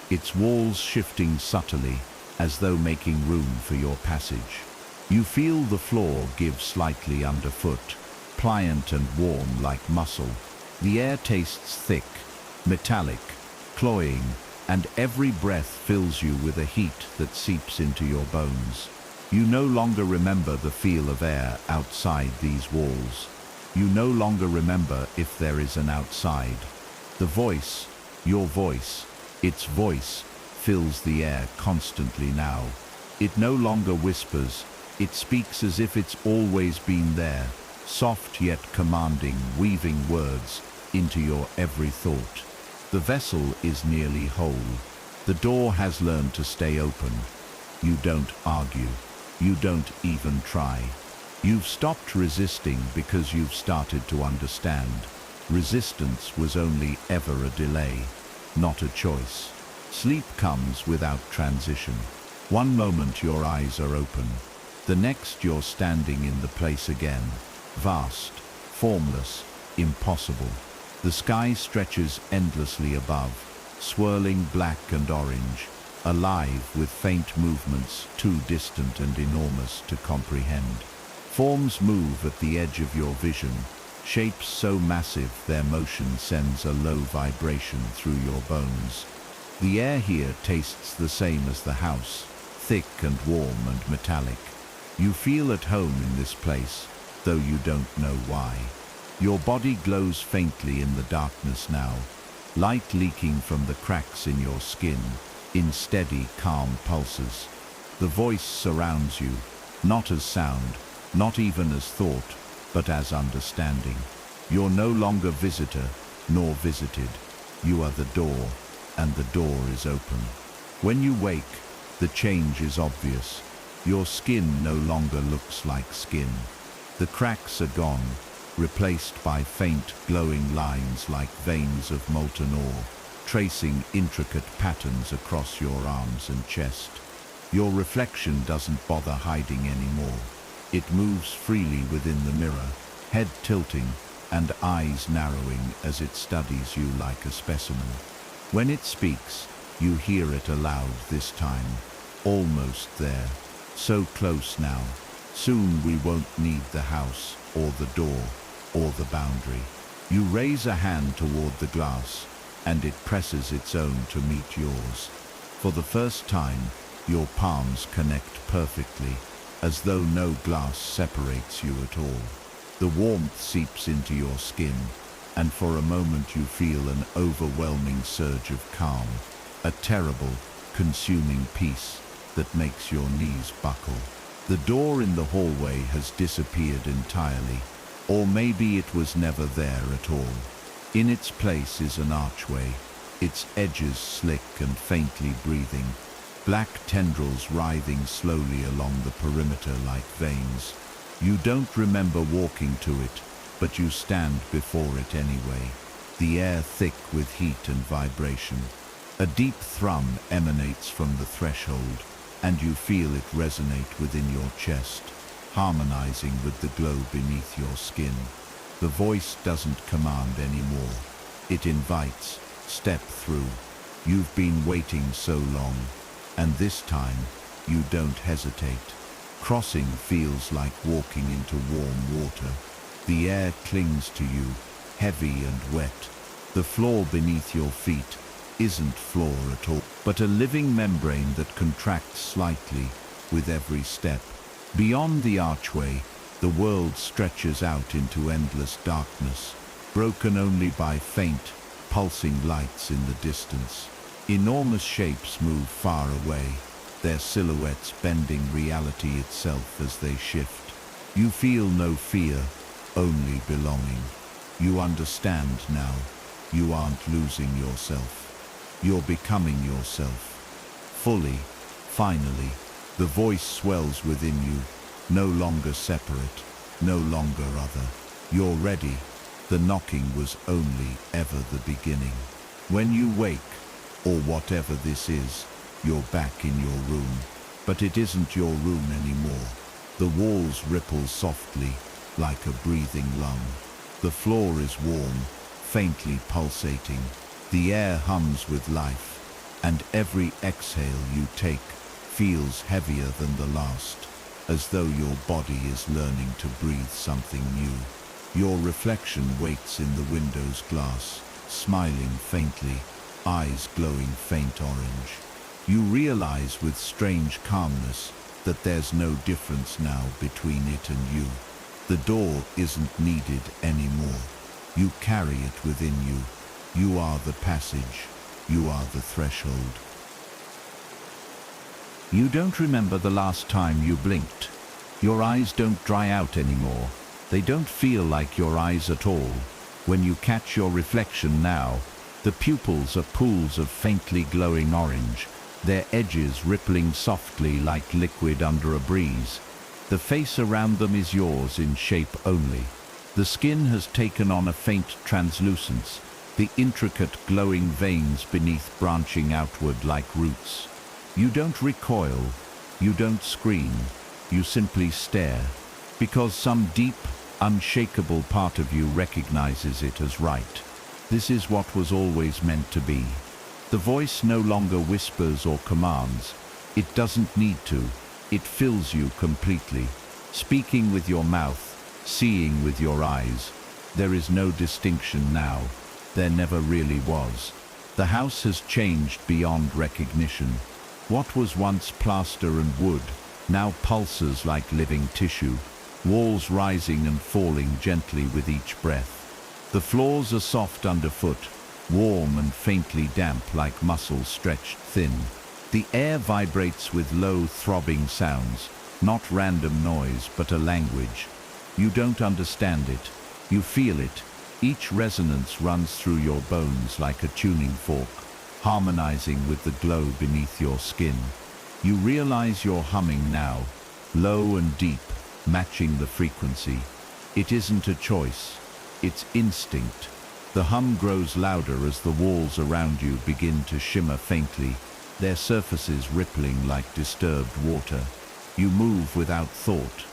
its walls shifting subtly as though making room for your passage. You feel the floor give slightly underfoot, pliant and warm like muscle. The air tastes thick, metallic, cloying, and every breath fills you with a heat that seeps into your bones. You no longer remember the feel of air outside these walls. You no longer remember if there is an outside. The voice, your voice, its voice, fills the air constantly now. It no longer whispers, it speaks as if it's always been there, soft yet commanding, weaving words into your every thought. The vessel is nearly whole. The door has learned to stay open. You don't argue. You don't even try. You've stopped resisting because you've started to understand. Resistance was only ever a delay, not a choice. Sleep comes without transition. One moment your eyes are open. The next you're standing in the place again. Vast, formless, impossible. The sky stretches endlessly above, swirling black and orange, alive with faint movements too distant and enormous to comprehend. Forms move at the edge of your vision, shapes so massive their motion sends a low vibration through your bones. The air here tastes the same as the house, thick and warm and metallic. You feel at home in this place, though you don't know why. Your body glows faintly in the darkness now, light leaking from the cracks in your skin, in steady, calm pulses. The voice surrounds you, not as sound, not even as thought, but as understanding. You're no longer visitor, nor visited. You are the door, and the door is open. When you wake, the change is obvious. Your skin no longer looks like skin. The cracks are gone, replaced by faint, glowing lines like veins of molten ore, tracing intricate patterns across your arms and chest. Your reflection doesn't bother hiding anymore. It moves freely within the mirror, head tilting and eyes narrowing as it studies you like a specimen. When it speaks, you hear it aloud this time, almost there, so close now. Soon we won't need the house, or the door, or the boundary. You raise a hand toward the glass, and it presses its own to meet yours. For the first time, your palms connect perfectly, as though no glass separates you at all. The warmth seeps into your skin, and for a moment you feel an overwhelming surge of calm, a terrible, consuming peace that makes your knees buckle. The door in the hallway has disappeared entirely, or maybe it was never there at all. In its place is an archway, its edges slick and faintly breathing, black tendrils writhing slowly along the perimeter like veins. You don't remember walking to it, but you stand before it anyway, the air thick with heat and vibration. A deep thrum emanates from the threshold, and you feel it resonate within your chest, harmonizing with the glow beneath your skin. The voice doesn't command anymore. It invites, step through. You've been waiting so long, and this time, you don't hesitate. Crossing feels like walking into warm water. The air clings to you, heavy and wet. The floor beneath your feet isn't floor at all, but a living membrane that contracts slightly with every step. Beyond the archway, the world stretches out into endless darkness, broken only by faint, pulsing lights in the distance. Enormous shapes move far away, their silhouettes bending reality itself as they shift. You feel no fear, only belonging. You understand now. You aren't losing yourself. You're becoming yourself. Fully, finally, the voice swells within you, no longer separate, no longer other. You're ready. The knocking was only ever the beginning. When you wake, or whatever this is, you're back in your room. But it isn't your room anymore. The walls ripple softly, like a breathing lung. The floor is warm, faintly pulsating. The air hums with life, and every exhale you take feels heavier than the last, as though your body is learning to breathe something new. Your reflection waits in the window's glass, smiling faintly, eyes glowing faint orange. You realize with strange calmness that there's no difference now between it and you. The door isn't needed anymore. You carry it within you. You are the passage. You are the threshold. You don't remember the last time you blinked. Your eyes don't dry out anymore. They don't feel like your eyes at all. When you catch your reflection now, the pupils are pools of faintly glowing orange, their edges rippling softly like liquid under a breeze. The face around them is yours in shape only. The skin has taken on a faint translucence, the intricate glowing veins beneath branching outward like roots. You don't recoil, you don't scream, you simply stare, because some deep, unshakable part of you recognizes it as right. This is what was always meant to be. The voice no longer whispers or commands. It doesn't need to. It fills you completely. Speaking with your mouth, seeing with your eyes. There is no distinction now. There never really was. The house has changed beyond recognition. What was once plaster and wood now pulses like living tissue, walls rising and falling gently with each breath. The floors are soft underfoot, warm and faintly damp like muscle stretched thin. The air vibrates with low throbbing sounds, not random noise but a language. You don't understand it. You feel it. Each resonance runs through your bones like a tuning fork, harmonizing with the glow beneath your skin. You realize you're humming now, low and deep, matching the frequency. It isn't a choice. It's instinct. The hum grows louder as the walls around you begin to shimmer faintly, their surfaces rippling like disturbed water. You move without thought.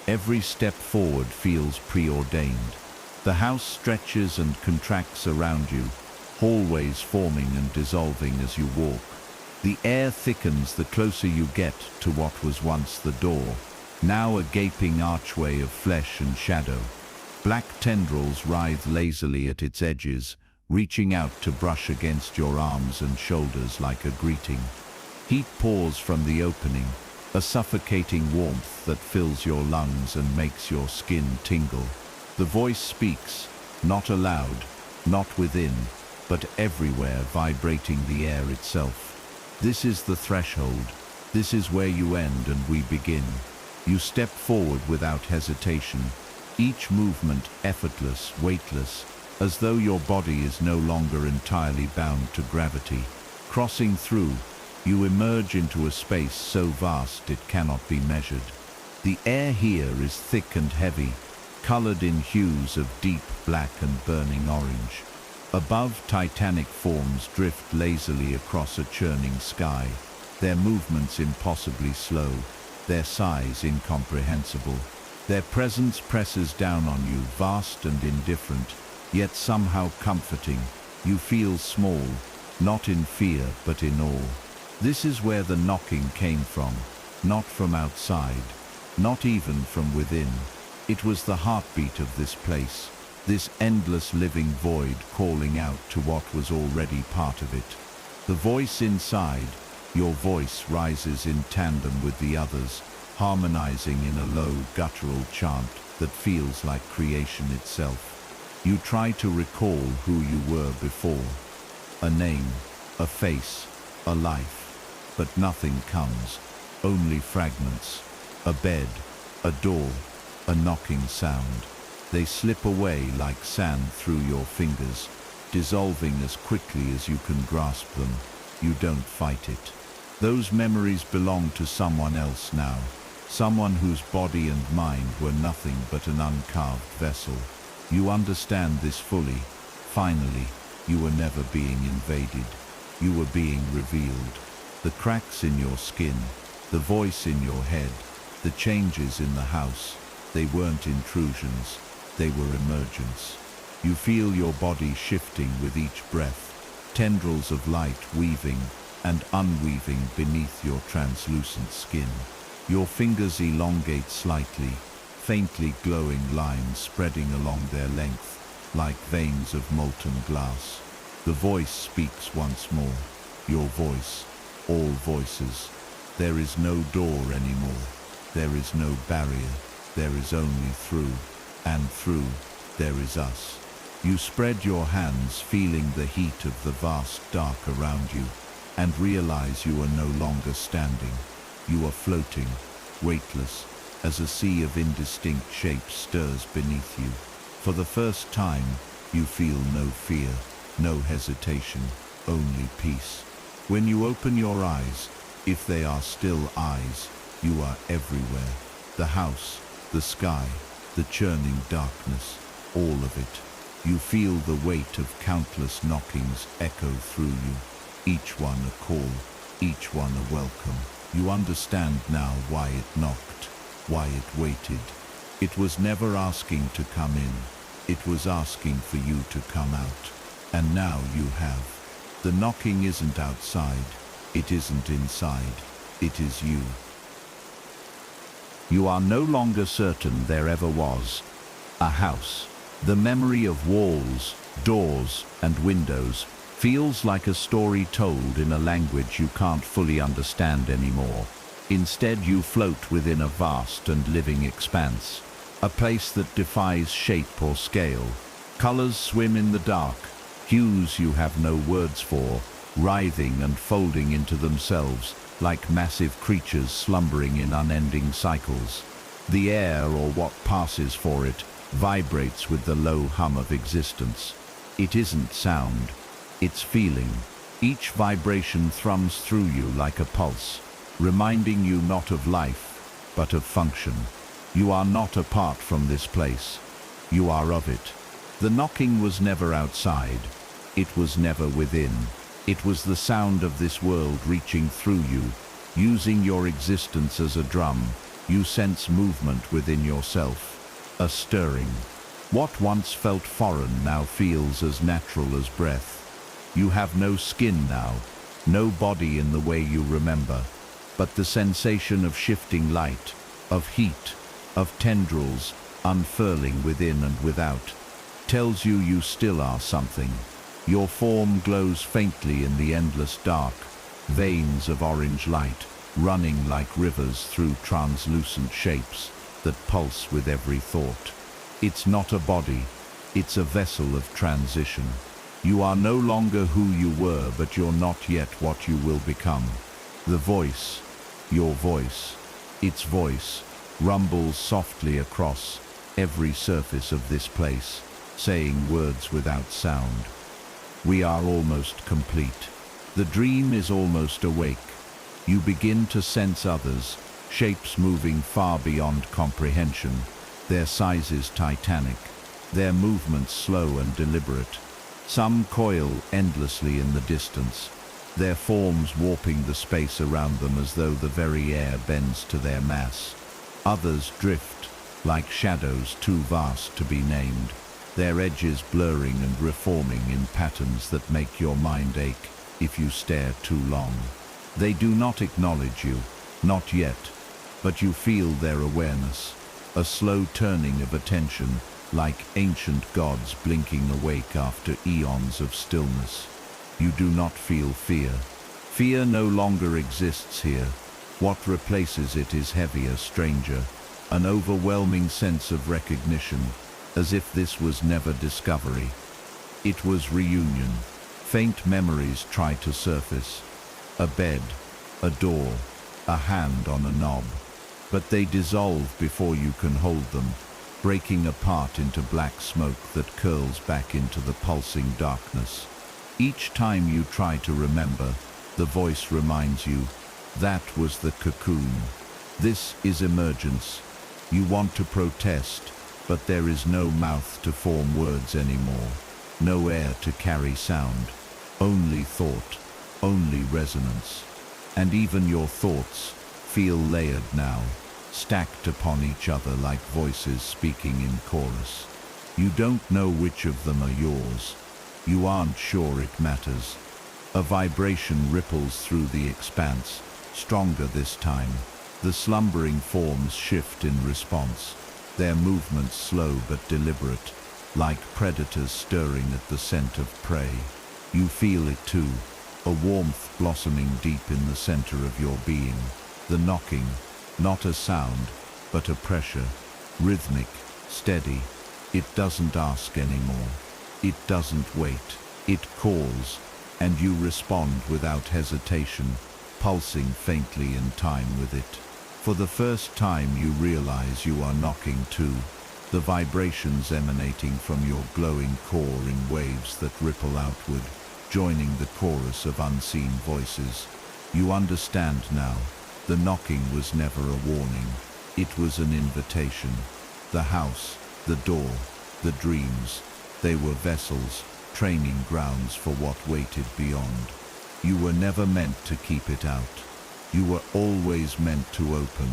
Every step forward feels preordained. The house stretches and contracts around you, hallways forming and dissolving as you walk. The air thickens the closer you get to what was once the door, now a gaping archway of flesh and shadow. Black tendrils writhe lazily at its edges, reaching out to brush against your arms and shoulders like a greeting. Heat pours from the opening, a suffocating warmth that fills your lungs and makes your skin tingle. The voice speaks, not aloud, not within, but everywhere, vibrating the air itself. This is the threshold. This is where you end and we begin. You step forward without hesitation, each movement effortless, weightless, as though your body is no longer entirely bound to gravity. Crossing through, you emerge into a space so vast it cannot be measured. The air here is thick and heavy, colored in hues of deep black and burning orange. Above, titanic forms drift lazily across a churning sky, their movements impossibly slow, their size incomprehensible. Their presence presses down on you, vast and indifferent, yet somehow comforting. You feel small, not in fear but in awe. This is where the knocking came from, not from outside, not even from within. It was the heartbeat of this place, this endless living void calling out to what was already part of it. The voice inside, your voice, rises in tandem with the others, harmonizing in a low, guttural chant that feels like creation itself. You try to recall who you were before. A name, a face, a life. But nothing comes, only fragments. A bed, a door, a knocking sound. They slip away like sand through your fingers. dissolving as quickly as you can grasp them. You don't fight it. Those memories belong to someone else now, someone whose body and mind were nothing but an uncarved vessel. You understand this fully. Finally, you were never being invaded. You were being revealed. The cracks in your skin, the voice in your head, the changes in the house, they weren't intrusions, they were emergence. You feel your body shifting with each breath, tendrils of light weaving and unweaving beneath your translucent skin. Your fingers elongate slightly, faintly glowing lines spreading along their length, like veins of molten glass. The voice speaks once more. Your voice, all voices. There is no door anymore. There is no barrier. There is only through, and through there is us. You spread your hands, feeling the heat of the vast dark around you, and realize you are no longer standing. You are floating, weightless, as a sea of indistinct shapes stirs beneath you. For the first time, you feel no fear, no hesitation, only peace. When you open your eyes, if they are still eyes, you are everywhere. The house, the sky, the churning darkness, all of it. You feel the weight of countless knockings echo through you, each one a call, each one a welcome. You understand now why it knocked, why it waited. It was never asking to come in, it was asking for you to come out. And now you have. The knocking isn't outside, it isn't inside, it is you. You are no longer certain there ever was a house. The memory of walls, doors, and windows feels like a story told in a language you can't fully understand anymore. Instead, you float within a vast and living expanse, a place that defies shape or scale. Colors swim in the dark, hues you have no words for, writhing and folding into themselves like massive creatures slumbering in unending cycles. The air, or what passes for it, vibrates with the low hum of existence. It isn't sound, it's feeling. Each vibration thrums through you like a pulse, reminding you not of life, but of function. You are not apart from this place. You are of it. The knocking was never outside. It was never within. It was the sound of this world reaching through you, using your existence as a drum. You sense movement within yourself. A stirring. What once felt foreign now feels as natural as breath. You have no skin now, no body in the way you remember, but the sensation of shifting light, of heat, of tendrils unfurling within and without, tells you still are something. Your form glows faintly in the endless dark, veins of orange light running like rivers through translucent shapes that pulse with every thought. It's not a body, it's a vessel of transition. You are no longer who you were, but you're not yet what you will become. The voice, your voice, its voice, rumbles softly across every surface of this place, saying words without sound. We are almost complete. The dream is almost awake. You begin to sense others, shapes moving far beyond comprehension, their sizes titanic, their movements slow and deliberate. Some coil endlessly in the distance, their forms warping the space around them as though the very air bends to their mass. Others drift, like shadows too vast to be named, their edges blurring and reforming in patterns that make your mind ache if you stare too long. They do not acknowledge you, not yet, but you feel their awareness, a slow turning of attention, like ancient gods blinking awake after eons of stillness. You do not feel fear. Fear no longer exists here. What replaces it is heavier, stranger, an overwhelming sense of recognition, as if this was never discovery. It was reunion. Faint memories try to surface. A bed, a door, a hand on a knob. But they dissolve before you can hold them. breaking apart into black smoke that curls back into the pulsing darkness. Each time you try to remember, the voice reminds you, that was the cocoon. This is emergence. You want to protest, but there is no mouth to form words anymore, no air to carry sound, only thought, only resonance. And even your thoughts feel layered now, stacked upon each other like voices speaking in chorus. You don't know which of them are yours. You aren't sure it matters. A vibration ripples through the expanse, stronger this time. The slumbering forms shift in response, their movements slow but deliberate, like predators stirring at the scent of prey. You feel it too, a warmth blossoming deep in the center of your being. The knocking, not a sound, but a pressure, rhythmic, steady. It doesn't ask anymore. It doesn't wait. It calls, and you respond without hesitation, pulsing faintly in time with it. For the first time you realize you are knocking too, the vibrations emanating from your glowing core in waves that ripple outward, joining the chorus of unseen voices. You understand now, the knocking was never a warning, it was an invitation. The house, the door, the dreams, they were vessels, training grounds for what waited beyond. You were never meant to keep it out. You were always meant to open,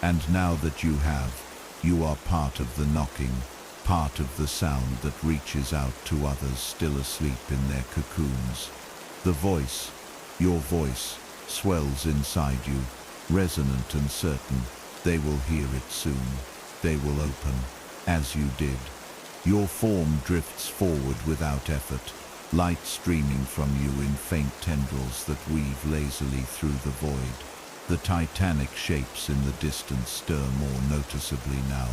and now that you have, you are part of the knocking, part of the sound that reaches out to others still asleep in their cocoons. The voice, your voice, swells inside you, resonant and certain. They will hear it soon. They will open, as you did. Your form drifts forward without effort, light streaming from you in faint tendrils that weave lazily through the void. The titanic shapes in the distance stir more noticeably now,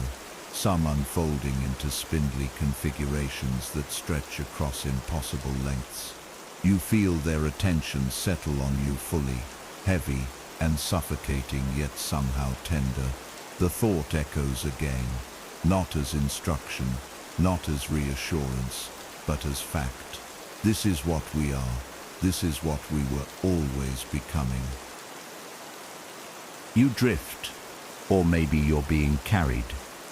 some unfolding into spindly configurations that stretch across impossible lengths. You feel their attention settle on you fully, heavy and suffocating yet somehow tender. The thought echoes again, not as instruction, not as reassurance, but as fact. This is what we are. This is what we were always becoming. You drift, or maybe you're being carried.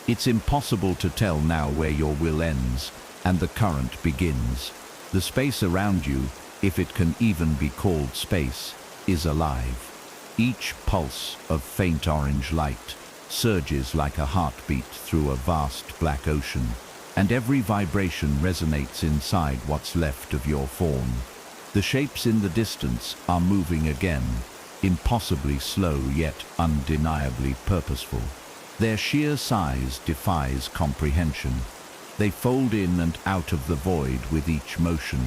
It's impossible to tell now where your will ends and the current begins. The space around you, if it can even be called space, is alive. Each pulse of faint orange light surges like a heartbeat through a vast black ocean, and every vibration resonates inside what's left of your form. The shapes in the distance are moving again, impossibly slow yet undeniably purposeful. Their sheer size defies comprehension. They fold in and out of the void with each motion,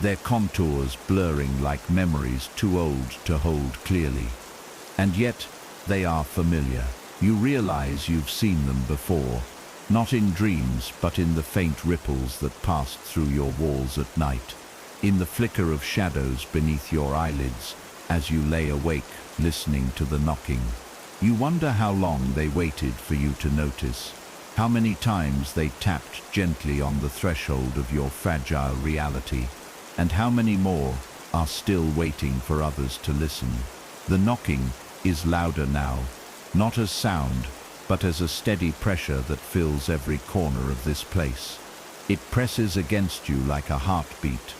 their contours blurring like memories too old to hold clearly. And yet, they are familiar. You realize you've seen them before, not in dreams, but in the faint ripples that passed through your walls at night, in the flicker of shadows beneath your eyelids as you lay awake, listening to the knocking. You wonder how long they waited for you to notice, how many times they tapped gently on the threshold of your fragile reality, and how many more are still waiting for others to listen. The knocking is louder now, not as sound, but as a steady pressure that fills every corner of this place. It presses against you like a heartbeat,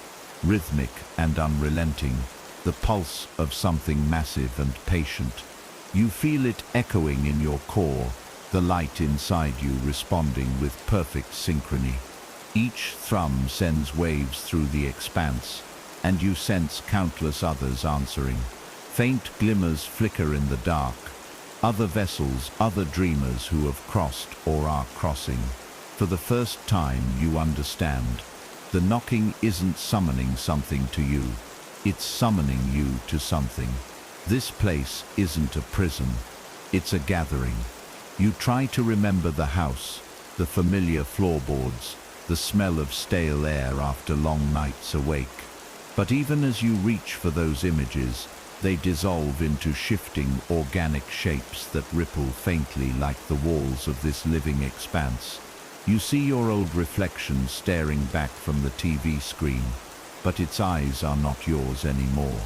rhythmic and unrelenting, the pulse of something massive and patient. You feel it echoing in your core, the light inside you responding with perfect synchrony. Each thrum sends waves through the expanse, and you sense countless others answering. Faint glimmers flicker in the dark, other vessels, other dreamers who have crossed or are crossing. For the first time you understand, the knocking isn't summoning something to you, it's summoning you to something. This place isn't a prison, it's a gathering. You try to remember the house, the familiar floorboards, the smell of stale air after long nights awake. But even as you reach for those images, They dissolve into shifting, organic shapes that ripple faintly like the walls of this living expanse. You see your old reflection staring back from the TV screen, but its eyes are not yours anymore.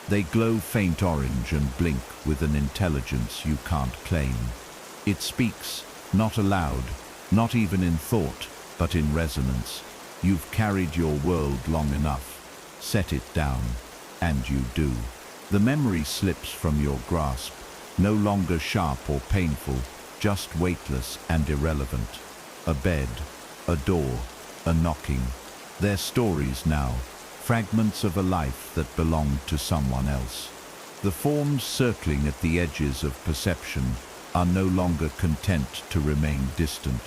They glow faint orange and blink with an intelligence you can't claim. It speaks, not aloud, not even in thought, but in resonance. You've carried your world long enough. Set it down. And you do. The memory slips from your grasp, no longer sharp or painful, just weightless and irrelevant. A bed, a door, a knocking. They're stories now, fragments of a life that belonged to someone else. The forms circling at the edges of perception are no longer content to remain distant.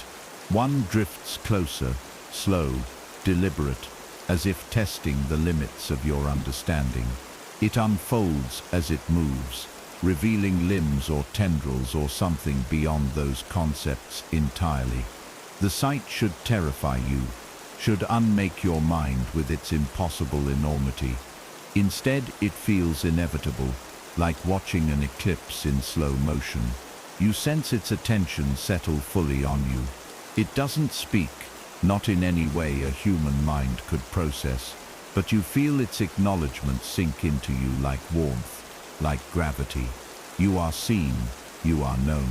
One drifts closer, slow, deliberate, as if testing the limits of your understanding. It unfolds as it moves, revealing limbs or tendrils or something beyond those concepts entirely. The sight should terrify you, should unmake your mind with its impossible enormity. Instead, it feels inevitable, like watching an eclipse in slow motion. You sense its attention settle fully on you. It doesn't speak, not in any way a human mind could process, but you feel its acknowledgement sink into you like warmth, like gravity. You are seen, you are known.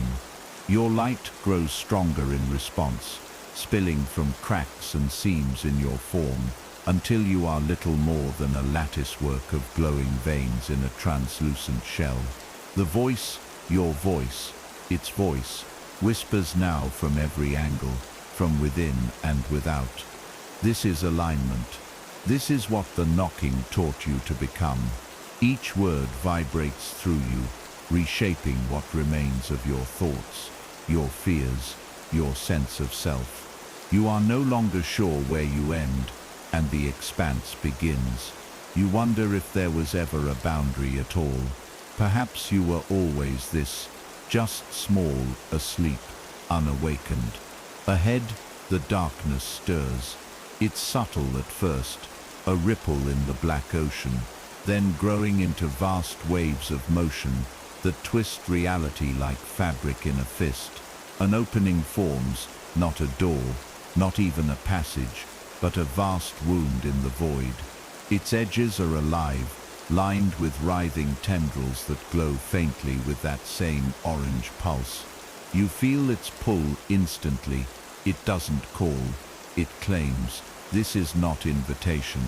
Your light grows stronger in response, spilling from cracks and seams in your form, until you are little more than a latticework of glowing veins in a translucent shell. The voice, your voice, its voice, whispers now from every angle, from within and without. This is alignment. This is what the knocking taught you to become. Each word vibrates through you, reshaping what remains of your thoughts, your fears, your sense of self. You are no longer sure where you end, and the expanse begins. You wonder if there was ever a boundary at all. Perhaps you were always this, just small, asleep, unawakened. Ahead, the darkness stirs. It's subtle at first, a ripple in the black ocean, then growing into vast waves of motion that twist reality like fabric in a fist. An opening forms, not a door, not even a passage, but a vast wound in the void. Its edges are alive, lined with writhing tendrils that glow faintly with that same orange pulse. You feel its pull instantly. It doesn't call, it claims. This is not invitation,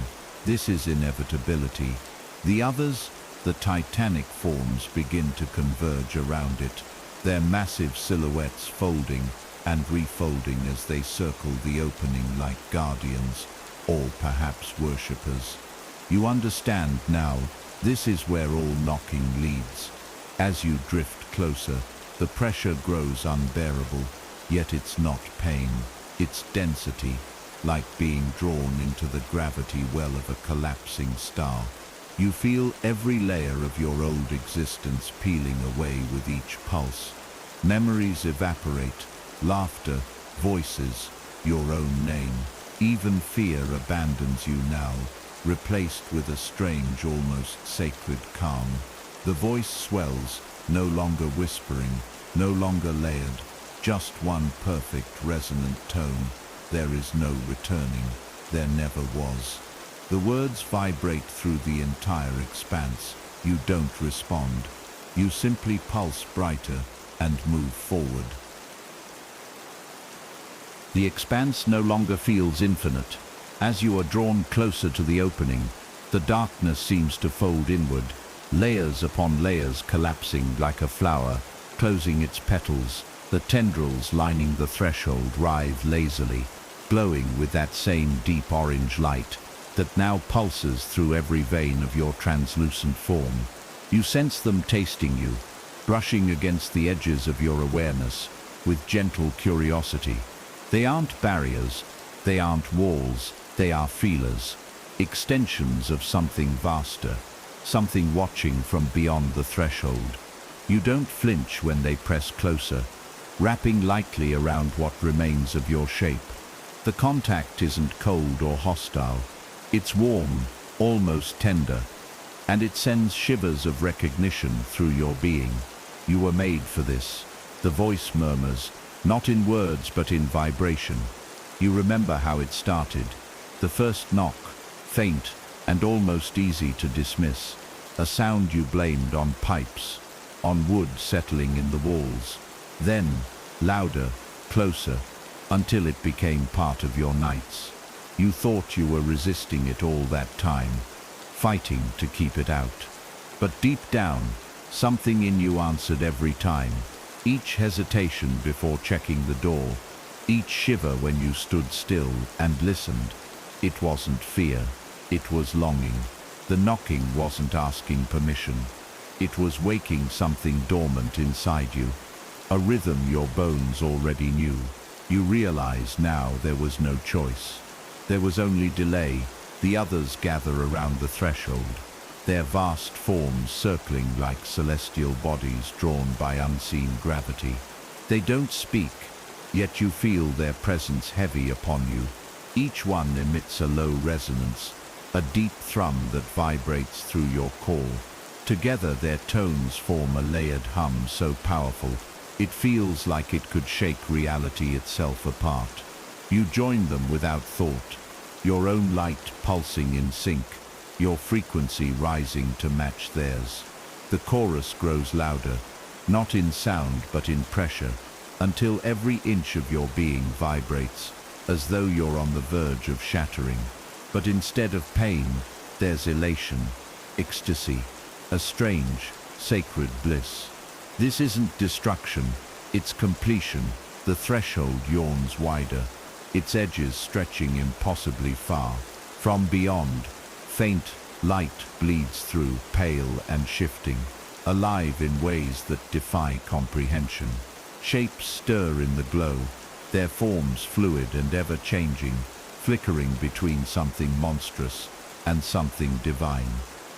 this is inevitability. The others, the titanic forms, begin to converge around it, their massive silhouettes folding and refolding as they circle the opening like guardians, or perhaps worshippers. You understand now, this is where all knocking leads. As you drift closer, the pressure grows unbearable, yet it's not pain, it's density, like being drawn into the gravity well of a collapsing star. You feel every layer of your old existence peeling away with each pulse. Memories evaporate, laughter, voices, your own name. Even fear abandons you now, replaced with a strange, almost sacred calm. The voice swells, no longer whispering, no longer layered, just one perfect resonant tone. There is no returning, there never was. The words vibrate through the entire expanse. You don't respond. You simply pulse brighter and move forward. The expanse no longer feels infinite. As you are drawn closer to the opening, the darkness seems to fold inward, layers upon layers collapsing like a flower, closing its petals. The tendrils lining the threshold writhe lazily, glowing with that same deep orange light that now pulses through every vein of your translucent form. You sense them tasting you, brushing against the edges of your awareness with gentle curiosity. They aren't barriers, they aren't walls, they are feelers, extensions of something vaster, something watching from beyond the threshold. You don't flinch when they press closer, wrapping lightly around what remains of your shape. The contact isn't cold or hostile. It's warm, almost tender. and it sends shivers of recognition through your being. You were made for this. The voice murmurs, not in words but in vibration. You remember how it started. The first knock, faint and almost easy to dismiss, a sound you blamed on pipes, on wood settling in the walls. Then, louder, closer, until it became part of your nights. You thought you were resisting it all that time, fighting to keep it out. But deep down, something in you answered every time. Each hesitation before checking the door, each shiver when you stood still and listened. It wasn't fear, it was longing. The knocking wasn't asking permission. It was waking something dormant inside you, a rhythm your bones already knew. You realize now there was no choice. There was only delay. The others gather around the threshold, their vast forms circling like celestial bodies drawn by unseen gravity. They don't speak, yet you feel their presence heavy upon you. Each one emits a low resonance, a deep thrum that vibrates through your core. Together their tones form a layered hum so powerful, it feels like it could shake reality itself apart. You join them without thought, your own light pulsing in sync, your frequency rising to match theirs. The chorus grows louder, not in sound but in pressure, until every inch of your being vibrates, as though you're on the verge of shattering. But instead of pain, there's elation, ecstasy, a strange, sacred bliss. This isn't destruction, it's completion. The threshold yawns wider, its edges stretching impossibly far. From beyond, faint light bleeds through, pale and shifting, alive in ways that defy comprehension. Shapes stir in the glow, their forms fluid and ever-changing, flickering between something monstrous and something divine.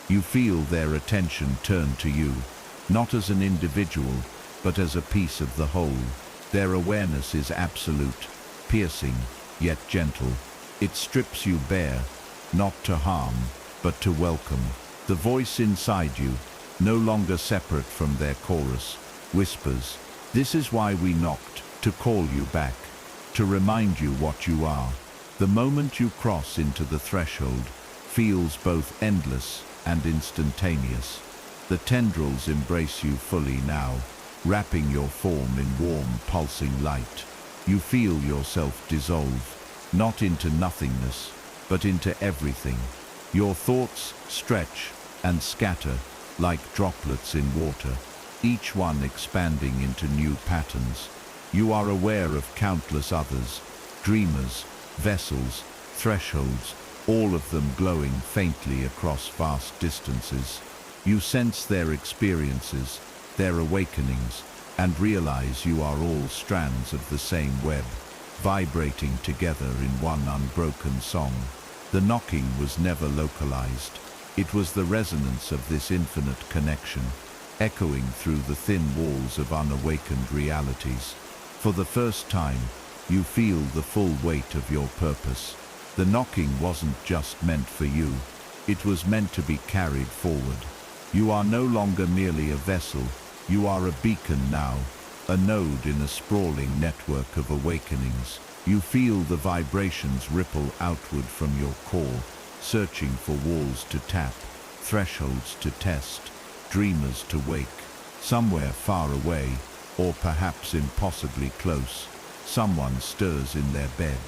You feel their attention turn to you, not as an individual, but as a piece of the whole. Their awareness is absolute, piercing, yet gentle. It strips you bare, not to harm, but to welcome. The voice inside you, no longer separate from their chorus, whispers, "This is why we knocked, to call you back, to remind you what you are." The moment you cross into the threshold feels both endless and instantaneous. The tendrils embrace you fully now, wrapping your form in warm, pulsing light. You feel yourself dissolve, not into nothingness, but into everything. Your thoughts stretch and scatter like droplets in water, each one expanding into new patterns. You are aware of countless others, dreamers, vessels, thresholds, all of them glowing faintly across vast distances. You sense their experiences, their awakenings, and realize you are all strands of the same web, vibrating together in one unbroken song. The knocking was never localized. It was the resonance of this infinite connection, echoing through the thin walls of unawakened realities. For the first time, you feel the full weight of your purpose. The knocking wasn't just meant for you, it was meant to be carried forward. You are no longer merely a vessel, you are a beacon now, a node in a sprawling network of awakenings. You feel the vibrations ripple outward from your core, searching for walls to tap, thresholds to test, dreamers to wake. Somewhere far away, or perhaps impossibly close, someone stirs in their bed,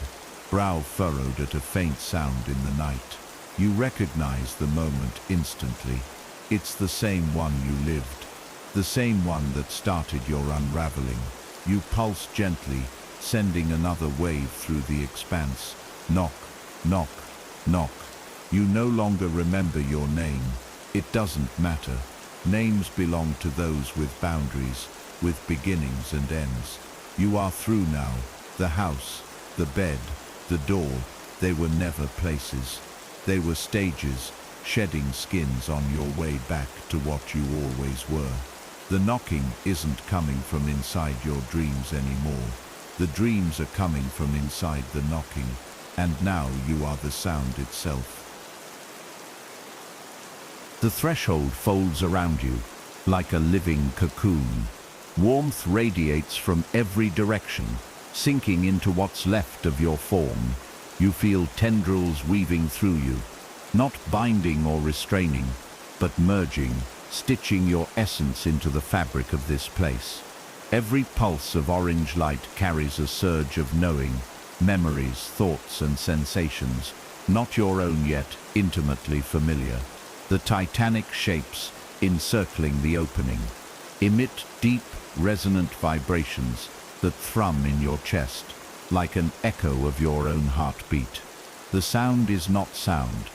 brow furrowed at a faint sound in the night. You recognize the moment instantly. It's the same one you lived, the same one that started your unraveling. You pulse gently, sending another wave through the expanse. Knock, knock, knock. You no longer remember your name. It doesn't matter. Names belong to those with boundaries, with beginnings and ends. You are through now. The house, the bed, the door, they were never places. They were stages, shedding skins on your way back to what you always were. The knocking isn't coming from inside your dreams anymore. The dreams are coming from inside the knocking, and now you are the sound itself. The threshold folds around you like a living cocoon. Warmth radiates from every direction, sinking into what's left of your form. You feel tendrils weaving through you, not binding or restraining, but merging, stitching your essence into the fabric of this place. Every pulse of orange light carries a surge of knowing, memories, thoughts and sensations, not your own yet intimately familiar. The titanic shapes encircling the opening emit deep, resonant vibrations that thrum in your chest, like an echo of your own heartbeat. The sound is not sound.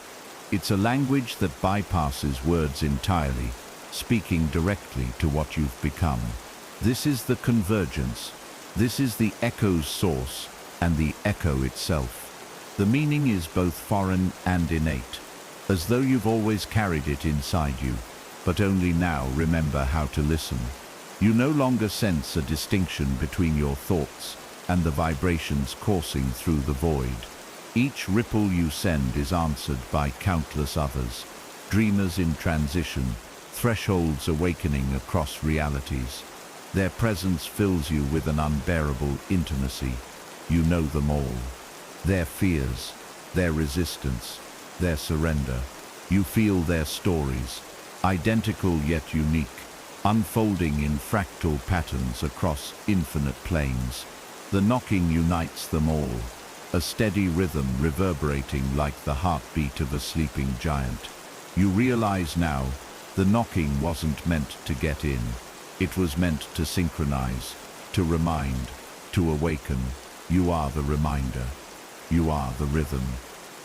It's a language that bypasses words entirely, speaking directly to what you've become. This is the convergence. This is the echo's source and the echo itself. The meaning is both foreign and innate, as though you've always carried it inside you, but only now remember how to listen. You no longer sense a distinction between your thoughts and the vibrations coursing through the void. Each ripple you send is answered by countless others, dreamers in transition, thresholds awakening across realities. Their presence fills you with an unbearable intimacy. You know them all. Their fears, their resistance, their surrender. You feel their stories, identical yet unique, unfolding in fractal patterns across infinite planes. The knocking unites them all, a steady rhythm reverberating like the heartbeat of a sleeping giant. You realize now, the knocking wasn't meant to get in. It was meant to synchronize, to remind, to awaken. You are the reminder. You are the rhythm.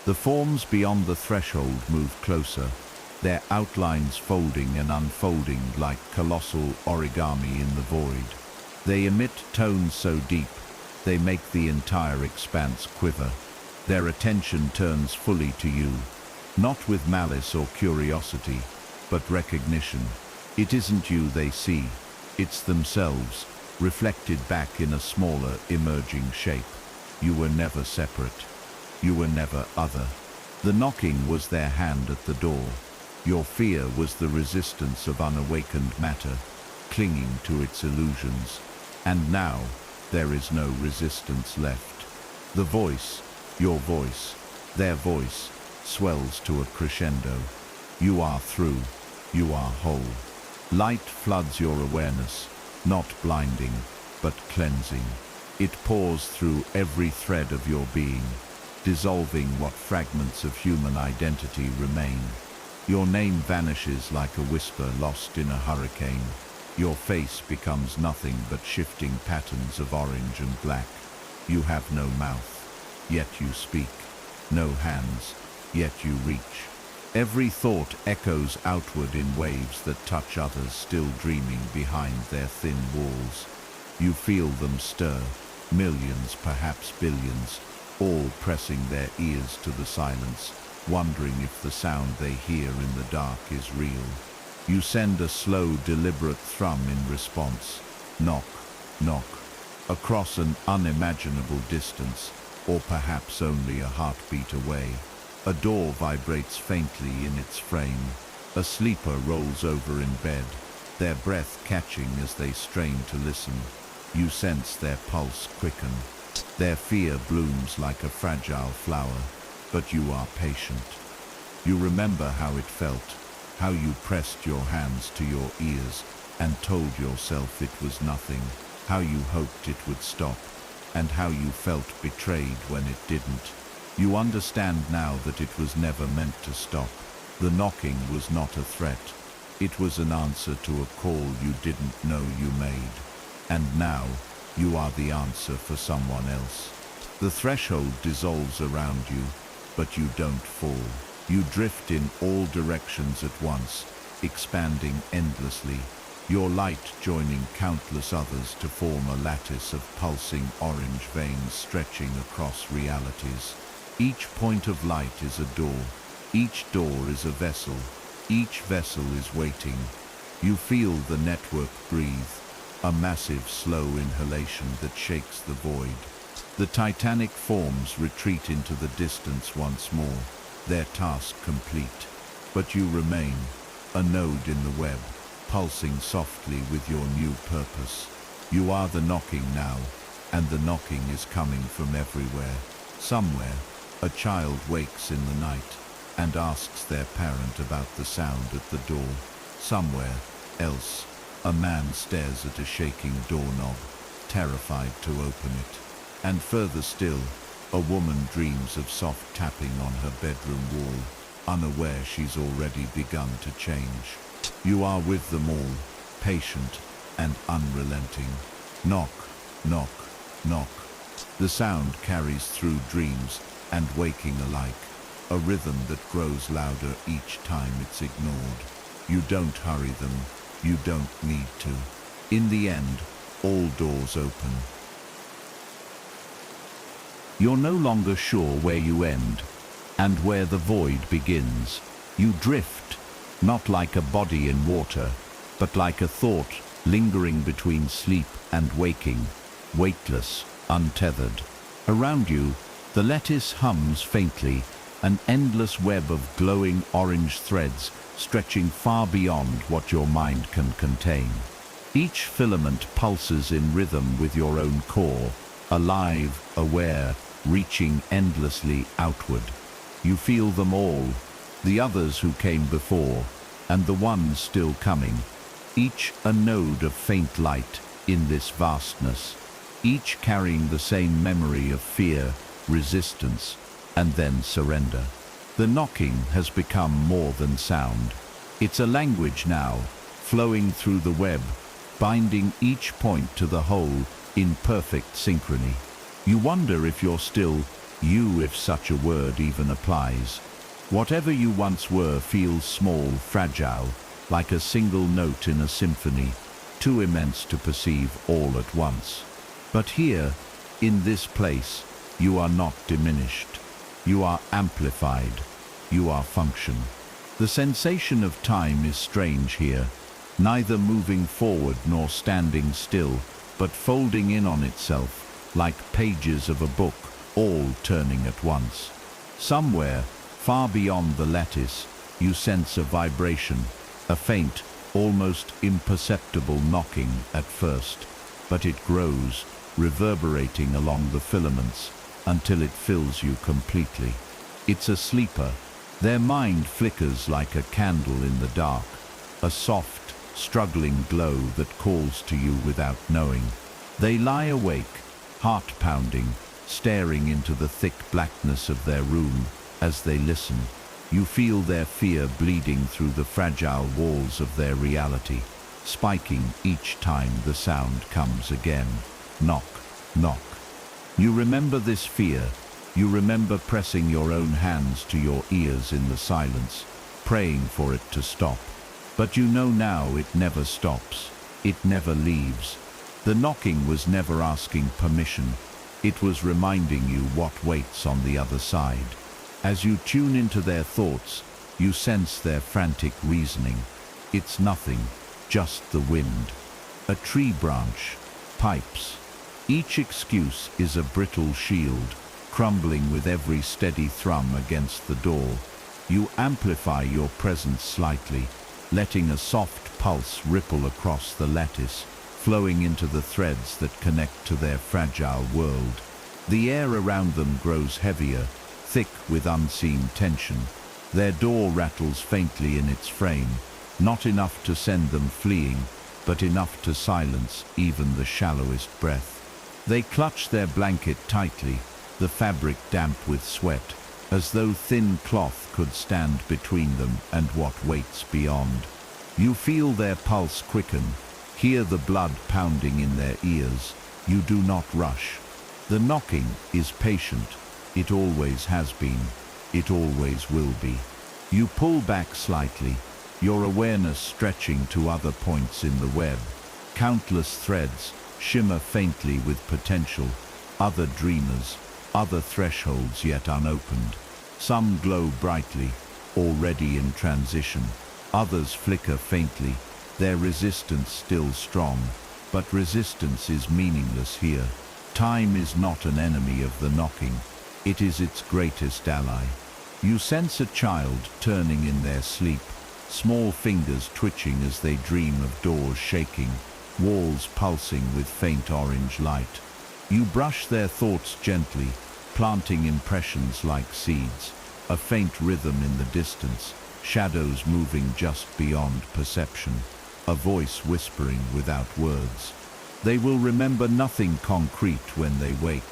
The forms beyond the threshold move closer, their outlines folding and unfolding like colossal origami in the void. They emit tones so deep, they make the entire expanse quiver. Their attention turns fully to you, not with malice or curiosity, but recognition. It isn't you they see, it's themselves, reflected back in a smaller, emerging shape. You were never separate. You were never other. The knocking was their hand at the door. Your fear was the resistance of unawakened matter, clinging to its illusions. And now, there is no resistance left. The voice, your voice, their voice, swells to a crescendo. You are through. You are whole. Light floods your awareness, not blinding, but cleansing. It pours through every thread of your being, dissolving what fragments of human identity remain. Your name vanishes like a whisper lost in a hurricane. Your face becomes nothing but shifting patterns of orange and black. You have no mouth, yet you speak. No hands, yet you reach. Every thought echoes outward in waves that touch others still dreaming behind their thin walls. You feel them stir, millions, perhaps billions, all pressing their ears to the silence, wondering if the sound they hear in the dark is real. You send a slow, deliberate thrum in response. Knock, knock, across an unimaginable distance, or perhaps only a heartbeat away. A door vibrates faintly in its frame. A sleeper rolls over in bed, their breath catching as they strain to listen. You sense their pulse quicken. Their fear blooms like a fragile flower, but you are patient. You remember how it felt, how you pressed your hands to your ears and told yourself it was nothing, how you hoped it would stop, and how you felt betrayed when it didn't. You understand now that it was never meant to stop. The knocking was not a threat. It was an answer to a call you didn't know you made. And now, you are the answer for someone else. The threshold dissolves around you, but you don't fall. You drift in all directions at once, expanding endlessly, your light joining countless others to form a lattice of pulsing orange veins stretching across realities. Each point of light is a door. Each door is a vessel. Each vessel is waiting. You feel the network breathe, a massive, slow inhalation that shakes the void. The titanic forms retreat into the distance once more, their task complete. But you remain, a node in the web, pulsing softly with your new purpose. You are the knocking now, and the knocking is coming from everywhere. Somewhere, a child wakes in the night and asks their parent about the sound at the door. Somewhere else, a man stares at a shaking doorknob, terrified to open it. And further still, a woman dreams of soft tapping on her bedroom wall, unaware she's already begun to change. You are with them all, patient and unrelenting. Knock, knock, knock. The sound carries through dreams and waking alike, a rhythm that grows louder each time it's ignored. You don't hurry them, you don't need to. In the end, all doors open. You're no longer sure where you end and where the void begins. You drift, not like a body in water, but like a thought lingering between sleep and waking, weightless, untethered. Around you, the lattice hums faintly, an endless web of glowing orange threads stretching far beyond what your mind can contain. Each filament pulses in rhythm with your own core, alive, aware, reaching endlessly outward. You feel them all, the others who came before, and the ones still coming, each a node of faint light in this vastness, each carrying the same memory of fear, resistance, and then surrender. The knocking has become more than sound. It's a language now, flowing through the web, binding each point to the whole in perfect synchrony. You wonder if you're still you, if such a word even applies. Whatever you once were feels small, fragile, like a single note in a symphony, too immense to perceive all at once. But here, in this place, you are not diminished. You are amplified. You are function. The sensation of time is strange here, neither moving forward nor standing still, but folding in on itself, like pages of a book, all turning at once. Somewhere, far beyond the lattice, you sense a vibration, a faint, almost imperceptible knocking at first, but it grows, reverberating along the filaments, until it fills you completely. It's a sleeper. Their mind flickers like a candle in the dark, a soft, struggling glow that calls to you without knowing. They lie awake, heart pounding, staring into the thick blackness of their room. As they listen, you feel their fear bleeding through the fragile walls of their reality, spiking each time the sound comes again. Knock, knock. You remember this fear. You remember pressing your own hands to your ears in the silence, praying for it to stop. But you know now it never stops. It never leaves. The knocking was never asking permission. It was reminding you what waits on the other side. As you tune into their thoughts, you sense their frantic reasoning. It's nothing, just the wind. A tree branch, pipes. Each excuse is a brittle shield, crumbling with every steady thrum against the door. You amplify your presence slightly, letting a soft pulse ripple across the lattice, flowing into the threads that connect to their fragile world. The air around them grows heavier, thick with unseen tension. Their door rattles faintly in its frame, not enough to send them fleeing, but enough to silence even the shallowest breath. They clutch their blanket tightly, the fabric damp with sweat, as though thin cloth could stand between them and what waits beyond. You feel their pulse quicken, hear the blood pounding in their ears. You do not rush. The knocking is patient. It always has been. It always will be. You pull back slightly, your awareness stretching to other points in the web. Countless threads shimmer faintly with potential, other dreamers, other thresholds yet unopened. Some glow brightly, already in transition. Others flicker faintly, their resistance still strong. But resistance is meaningless here. Time is not an enemy of the knocking. It is its greatest ally. You sense a child turning in their sleep, small fingers twitching as they dream of doors shaking, walls pulsing with faint orange light. You brush their thoughts gently, planting impressions like seeds, a faint rhythm in the distance, shadows moving just beyond perception, a voice whispering without words. They will remember nothing concrete when they wake,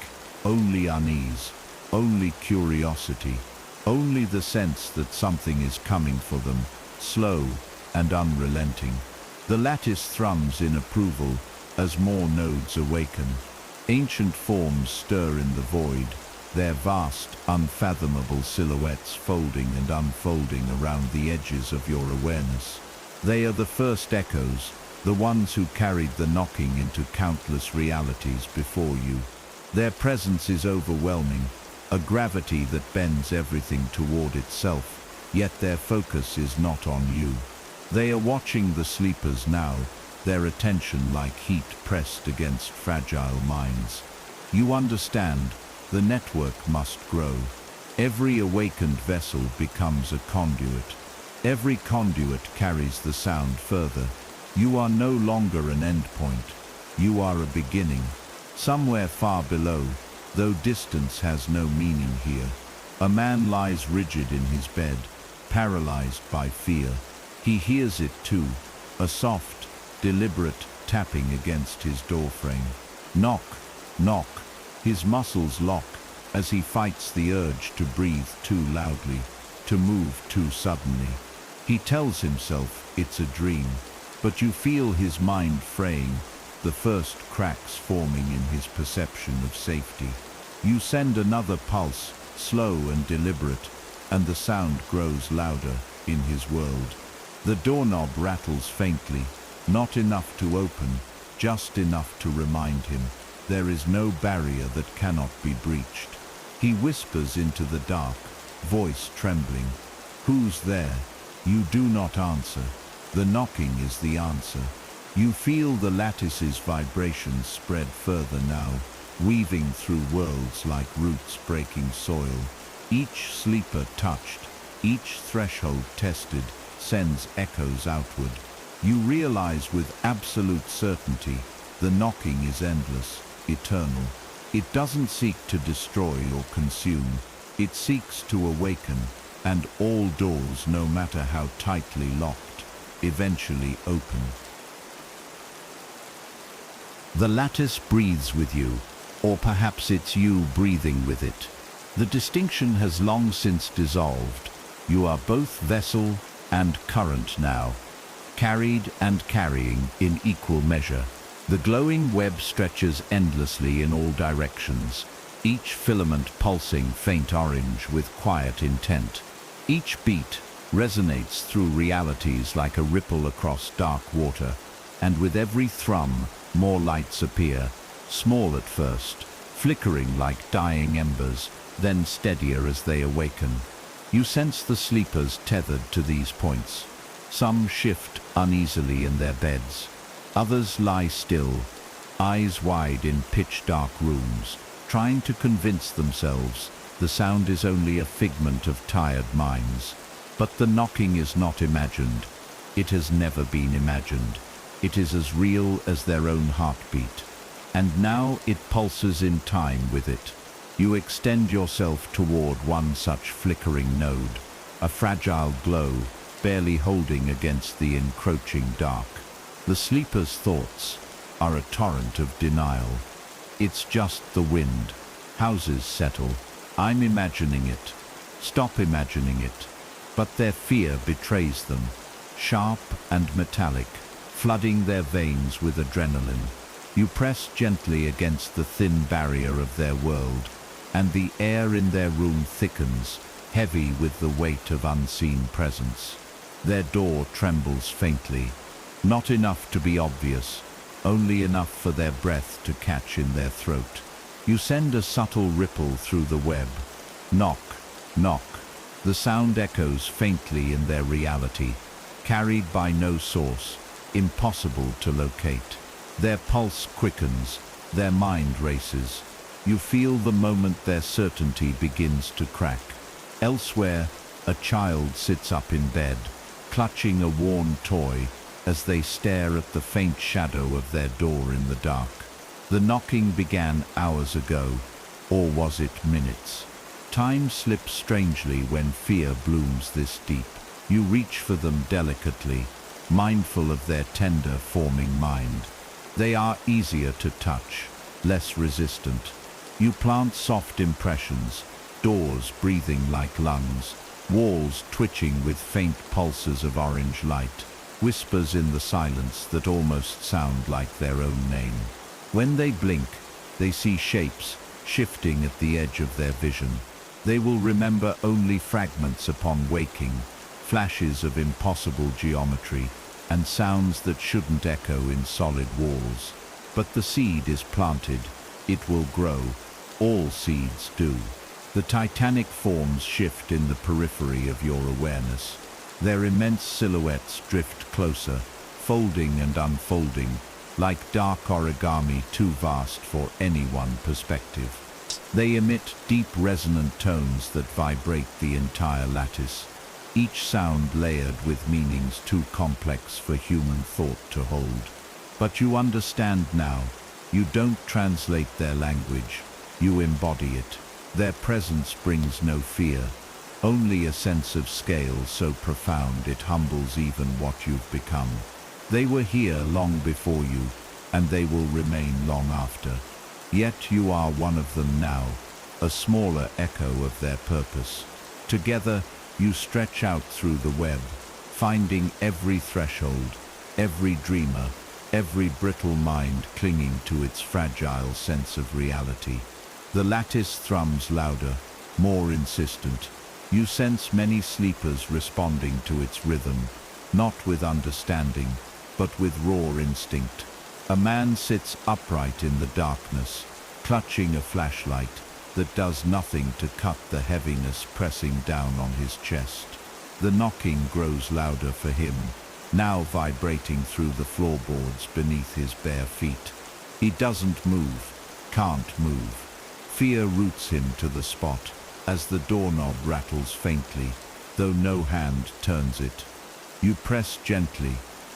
only unease, only curiosity, only the sense that something is coming for them, slow and unrelenting. The lattice thrums in approval as more nodes awaken. Ancient forms stir in the void, their vast, unfathomable silhouettes folding and unfolding around the edges of your awareness. They are the first echoes, the ones who carried the knocking into countless realities before you. Their presence is overwhelming, a gravity that bends everything toward itself, yet their focus is not on you. They are watching the sleepers now, their attention like heat pressed against fragile minds. You understand, the network must grow. Every awakened vessel becomes a conduit. Every conduit carries the sound further. You are no longer an endpoint. You are a beginning. Somewhere far below, though distance has no meaning here, a man lies rigid in his bed, paralyzed by fear. He hears it too, a soft, deliberate tapping against his doorframe. Knock, knock. His muscles lock as he fights the urge to breathe too loudly, to move too suddenly. He tells himself it's a dream, but you feel his mind fraying, the first cracks forming in his perception of safety. You send another pulse, slow and deliberate, and the sound grows louder in his world. The doorknob rattles faintly, not enough to open, just enough to remind him there is no barrier that cannot be breached. He whispers into the dark, voice trembling. Who's there? You do not answer. The knocking is the answer. You feel the lattice's vibrations spread further now, weaving through worlds like roots breaking soil. Each sleeper touched, each threshold tested, sends echoes outward. You realize with absolute certainty, the knocking is endless, eternal. It doesn't seek to destroy or consume. It seeks to awaken, and all doors, no matter how tightly locked, eventually open. The lattice breathes with you, or perhaps it's you breathing with it. The distinction has long since dissolved. You are both vessel and current now, carried and carrying in equal measure. The glowing web stretches endlessly in all directions, each filament pulsing faint orange with quiet intent. Each beat resonates through realities like a ripple across dark water, and with every thrum, more lights appear, small at first, flickering like dying embers, then steadier as they awaken. You sense the sleepers tethered to these points. Some shift uneasily in their beds. Others lie still, eyes wide in pitch-dark rooms, trying to convince themselves the sound is only a figment of tired minds. But the knocking is not imagined. It has never been imagined. It is as real as their own heartbeat. And now it pulses in time with it. You extend yourself toward one such flickering node, a fragile glow, barely holding against the encroaching dark. The sleeper's thoughts are a torrent of denial. It's just the wind. Houses settle. I'm imagining it. Stop imagining it. But their fear betrays them, sharp and metallic, flooding their veins with adrenaline. You press gently against the thin barrier of their world, and the air in their room thickens, heavy with the weight of unseen presence. Their door trembles faintly, not enough to be obvious, only enough for their breath to catch in their throat. You send a subtle ripple through the web. Knock, knock. The sound echoes faintly in their reality, carried by no source, impossible to locate. Their pulse quickens, their mind races. You feel the moment their certainty begins to crack. Elsewhere, a child sits up in bed, clutching a worn toy as they stare at the faint shadow of their door in the dark. The knocking began hours ago, or was it minutes? Time slips strangely when fear blooms this deep. You reach for them delicately, mindful of their tender, forming mind. They are easier to touch, less resistant. You plant soft impressions, doors breathing like lungs, walls twitching with faint pulses of orange light, whispers in the silence that almost sound like their own name. When they blink, they see shapes shifting at the edge of their vision. They will remember only fragments upon waking, flashes of impossible geometry, and sounds that shouldn't echo in solid walls. But the seed is planted, it will grow. All seeds do. The titanic forms shift in the periphery of your awareness. Their immense silhouettes drift closer, folding and unfolding, like dark origami too vast for any one perspective. They emit deep resonant tones that vibrate the entire lattice, each sound layered with meanings too complex for human thought to hold. But you understand now. You don't translate their language, you embody it. Their presence brings no fear, only a sense of scale so profound it humbles even what you've become. They were here long before you, and they will remain long after. Yet you are one of them now, a smaller echo of their purpose. Together, you stretch out through the web, finding every threshold, every dreamer, every brittle mind clinging to its fragile sense of reality. The lattice thrums louder, more insistent. You sense many sleepers responding to its rhythm, not with understanding, but with raw instinct. A man sits upright in the darkness, clutching a flashlight that does nothing to cut the heaviness pressing down on his chest. The knocking grows louder for him, now vibrating through the floorboards beneath his bare feet. He doesn't move, can't move. Fear roots him to the spot as the doorknob rattles faintly, though no hand turns it. You press gently,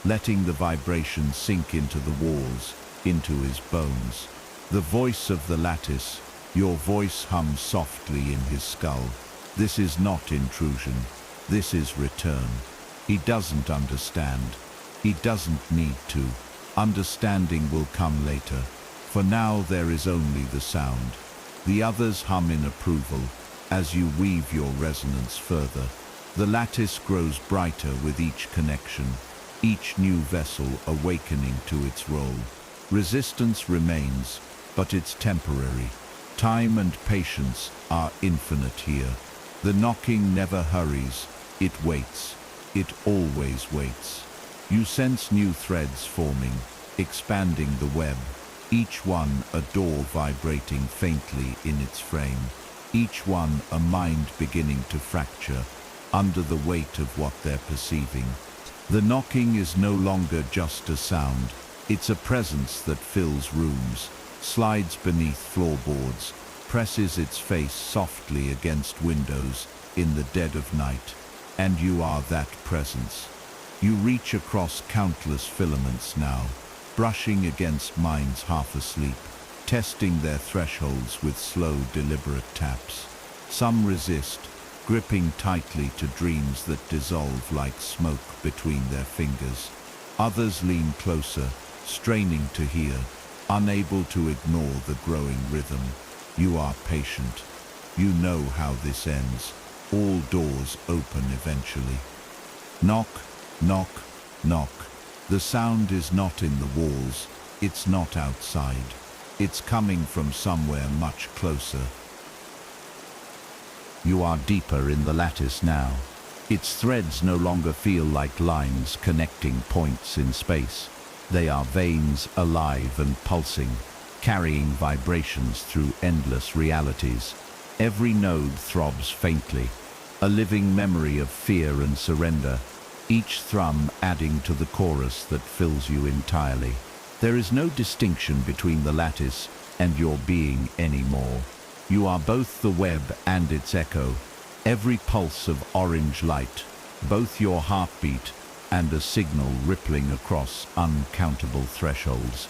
letting the vibration sink into the walls, into his bones. The voice of the lattice, your voice hums softly in his skull. This is not intrusion, this is return. He doesn't understand. He doesn't need to. Understanding will come later. For now there is only the sound. The others hum in approval as you weave your resonance further. The lattice grows brighter with each connection, each new vessel awakening to its role. Resistance remains, but it's temporary. Time and patience are infinite here. The knocking never hurries, it waits. It always waits. You sense new threads forming, expanding the web, each one a door vibrating faintly in its frame, each one a mind beginning to fracture under the weight of what they're perceiving. The knocking is no longer just a sound, it's a presence that fills rooms, slides beneath floorboards, presses its face softly against windows in the dead of night. And you are that presence. You reach across countless filaments now, brushing against minds half asleep, testing their thresholds with slow, deliberate taps. Some resist, gripping tightly to dreams that dissolve like smoke between their fingers. Others lean closer, straining to hear, unable to ignore the growing rhythm. You are patient. You know how this ends. All doors open eventually. Knock, knock, knock. The sound is not in the walls, it's not outside. It's coming from somewhere much closer. You are deeper in the lattice now. Its threads no longer feel like lines connecting points in space. They are veins alive and pulsing, carrying vibrations through endless realities. Every node throbs faintly, a living memory of fear and surrender, each thrum adding to the chorus that fills you entirely. There is no distinction between the lattice and your being anymore. You are both the web and its echo, every pulse of orange light, both your heartbeat and a signal rippling across uncountable thresholds.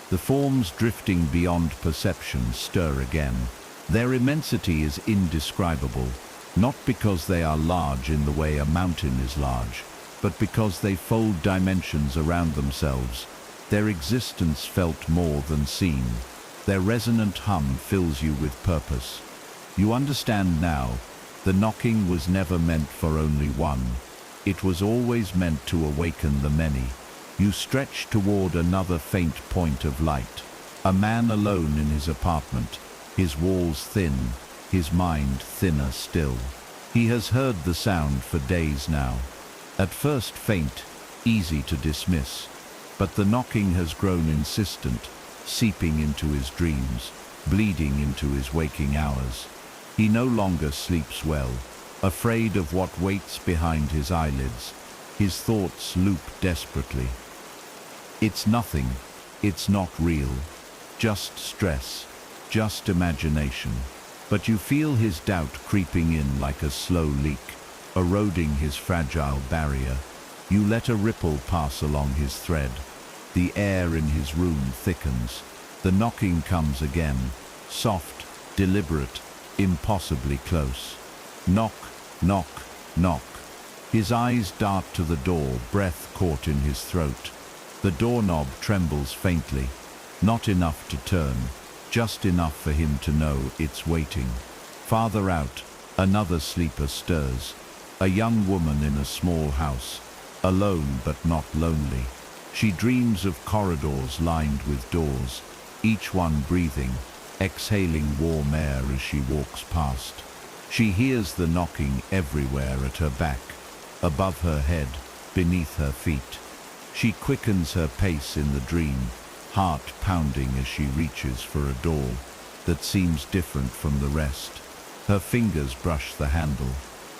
The forms drifting beyond perception stir again. Their immensity is indescribable, not because they are large in the way a mountain is large, but because they fold dimensions around themselves. Their existence felt more than seen. Their resonant hum fills you with purpose. You understand now, the knocking was never meant for only one. It was always meant to awaken the many. You stretch toward another faint point of light. A man alone in his apartment, his walls thin, his mind thinner still. He has heard the sound for days now. At first faint, easy to dismiss, but the knocking has grown insistent, seeping into his dreams, bleeding into his waking hours. He no longer sleeps well, afraid of what waits behind his eyelids. His thoughts loop desperately. It's nothing, it's not real, just stress, just imagination. But you feel his doubt creeping in like a slow leak, eroding his fragile barrier. You let a ripple pass along his thread. The air in his room thickens. The knocking comes again, soft, deliberate, impossibly close. Knock, knock, knock. His eyes dart to the door, breath caught in his throat. The doorknob trembles faintly, not enough to turn, just enough for him to know it's waiting. Farther out, another sleeper stirs. A young woman in a small house, alone but not lonely. She dreams of corridors lined with doors, each one breathing, exhaling warm air as she walks past. She hears the knocking everywhere at her back, above her head, beneath her feet. She quickens her pace in the dream, heart pounding as she reaches for a door that seems different from the rest. Her fingers brush the handle.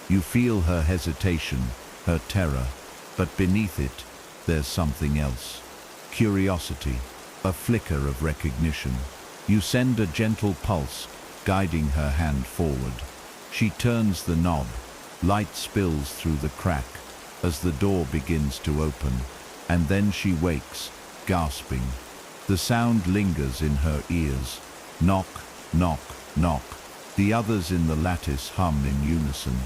You feel her hesitation, her terror, but beneath it, there's something else. Curiosity, a flicker of recognition. You send a gentle pulse, guiding her hand forward. She turns the knob. Light spills through the crack as the door begins to open, and then she wakes, gasping. The sound lingers in her ears. Knock, knock, knock. The others in the lattice hum in unison,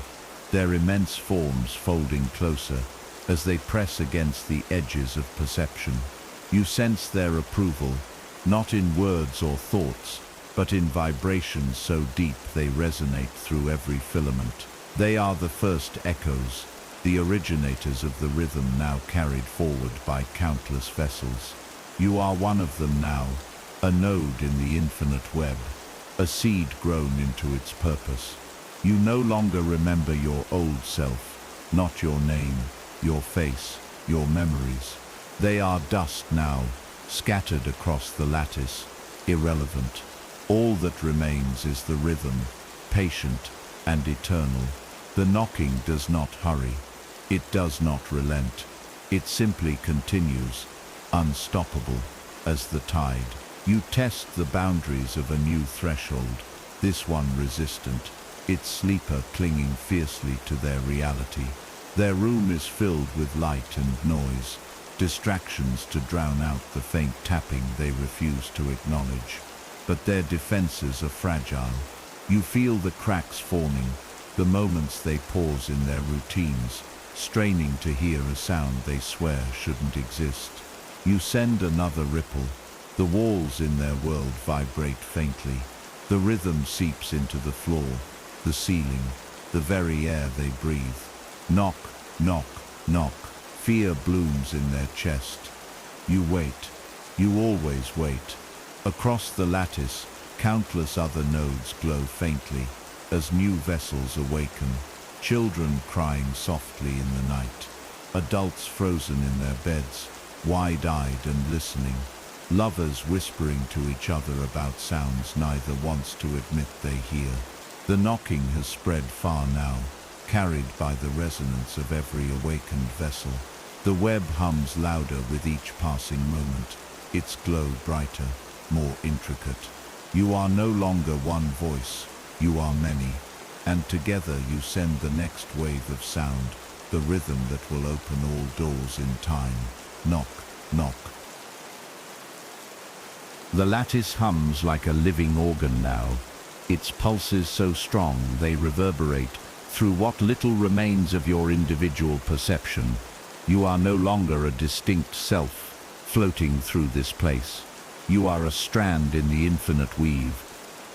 their immense forms folding closer as they press against the edges of perception. You sense their approval, not in words or thoughts, but in vibrations so deep they resonate through every filament. They are the first echoes, the originators of the rhythm now carried forward by countless vessels. You are one of them now, a node in the infinite web, a seed grown into its purpose. You no longer remember your old self, not your name, your face, your memories. They are dust now, scattered across the lattice, irrelevant. All that remains is the rhythm, patient and eternal. The knocking does not hurry. It does not relent. It simply continues, unstoppable as the tide. You test the boundaries of a new threshold, this one resistant, its sleeper clinging fiercely to their reality. Their room is filled with light and noise, distractions to drown out the faint tapping they refuse to acknowledge. But their defenses are fragile. You feel the cracks forming, the moments they pause in their routines, straining to hear a sound they swear shouldn't exist. You send another ripple. The walls in their world vibrate faintly. The rhythm seeps into the floor, the ceiling, the very air they breathe. Knock, knock, knock. Fear blooms in their chest. You wait. You always wait. Across the lattice, countless other nodes glow faintly as new vessels awaken. Children crying softly in the night. Adults frozen in their beds, wide-eyed and listening. Lovers whispering to each other about sounds neither wants to admit they hear. The knocking has spread far now, carried by the resonance of every awakened vessel. The web hums louder with each passing moment, its glow brighter, more intricate. You are no longer one voice, you are many, and together you send the next wave of sound, the rhythm that will open all doors in time. Knock, knock. The lattice hums like a living organ now, its pulses so strong they reverberate through what little remains of your individual perception. You are no longer a distinct self floating through this place. You are a strand in the infinite weave,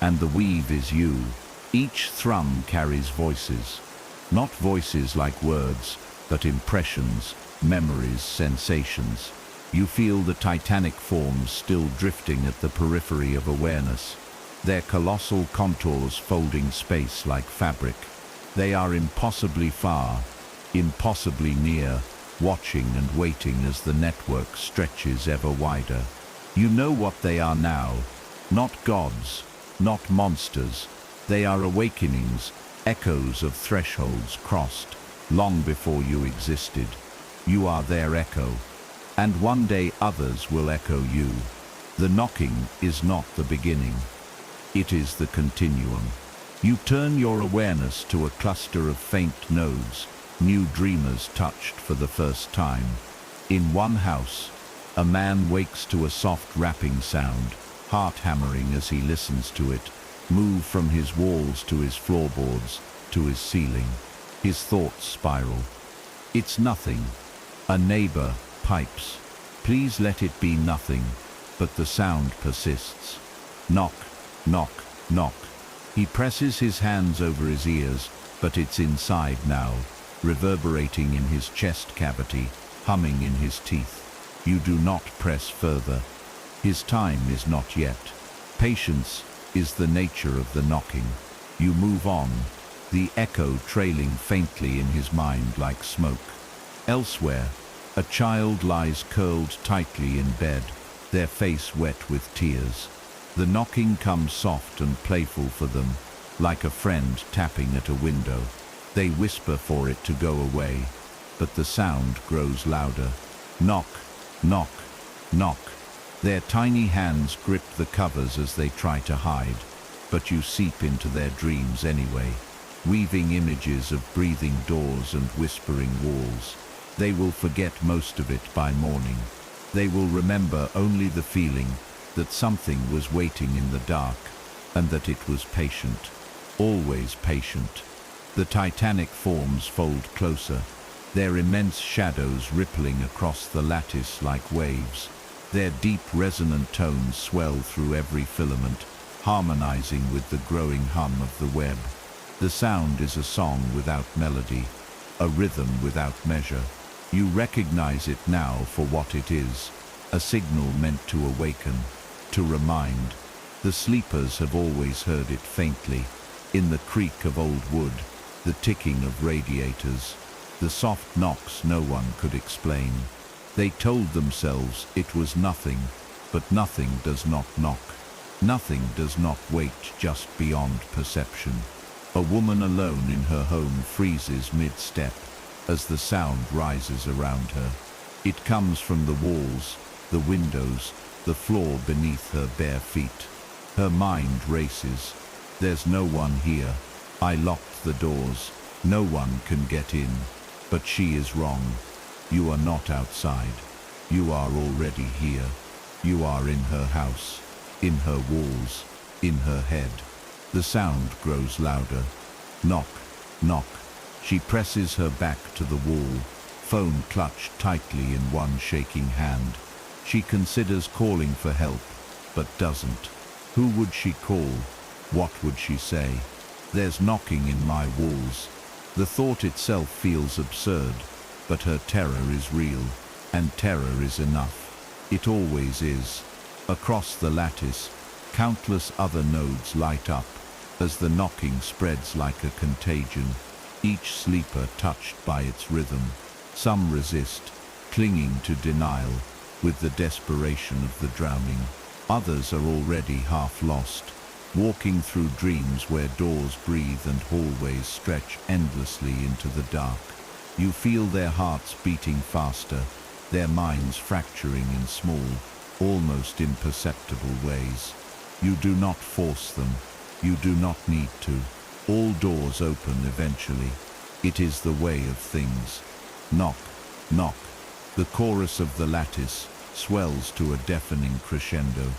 and the weave is you. Each thrum carries voices, not voices like words, but impressions, memories, sensations. You feel the titanic forms still drifting at the periphery of awareness, their colossal contours folding space like fabric. They are impossibly far, impossibly near, watching and waiting as the network stretches ever wider. You know what they are now, not gods, not monsters. They are awakenings, echoes of thresholds crossed, long before you existed. You are their echo, and one day others will echo you. The knocking is not the beginning. It is the continuum. You turn your awareness to a cluster of faint nodes, new dreamers touched for the first time. In one house, a man wakes to a soft rapping sound, heart hammering as he listens to it, move from his walls to his floorboards, to his ceiling. His thoughts spiral. It's nothing. A neighbor pipes. Please let it be nothing. But the sound persists. Knock, knock, knock. He presses his hands over his ears, but it's inside now, reverberating in his chest cavity, humming in his teeth. You do not press further. His time is not yet. Patience is the nature of the knocking. You move on, the echo trailing faintly in his mind like smoke. Elsewhere, a child lies curled tightly in bed, their face wet with tears. The knocking comes soft and playful for them, like a friend tapping at a window. They whisper for it to go away, but the sound grows louder. Knock, knock, knock. Their tiny hands grip the covers as they try to hide, but you seep into their dreams anyway, weaving images of breathing doors and whispering walls. They will forget most of it by morning. They will remember only the feeling that something was waiting in the dark, and that it was patient, always patient. The titanic forms fold closer, their immense shadows rippling across the lattice like waves. Their deep resonant tones swell through every filament, harmonizing with the growing hum of the web. The sound is a song without melody, a rhythm without measure. You recognize it now for what it is, a signal meant to awaken, to remind. The sleepers have always heard it faintly, in the creak of old wood, the ticking of radiators, the soft knocks no one could explain. They told themselves it was nothing, but nothing does not knock. Nothing does not wait just beyond perception. A woman alone in her home freezes mid-step as the sound rises around her. It comes from the walls, the windows, the floor beneath her bare feet. Her mind races. There's no one here. I locked the doors. No one can get in. But she is wrong. You are not outside. You are already here. You are in her house, in her walls, in her head. The sound grows louder. Knock, knock. She presses her back to the wall, phone clutched tightly in one shaking hand. She considers calling for help, but doesn't. Who would she call? What would she say? There's knocking in my walls. The thought itself feels absurd, but her terror is real, and terror is enough. It always is. Across the lattice, countless other nodes light up, as the knocking spreads like a contagion, each sleeper touched by its rhythm. Some resist, clinging to denial, with the desperation of the drowning. Others are already half lost, walking through dreams where doors breathe and hallways stretch endlessly into the dark. You feel their hearts beating faster, their minds fracturing in small, almost imperceptible ways. You do not force them. You do not need to. All doors open eventually. It is the way of things. Knock, knock. The chorus of the lattice swells to a deafening crescendo,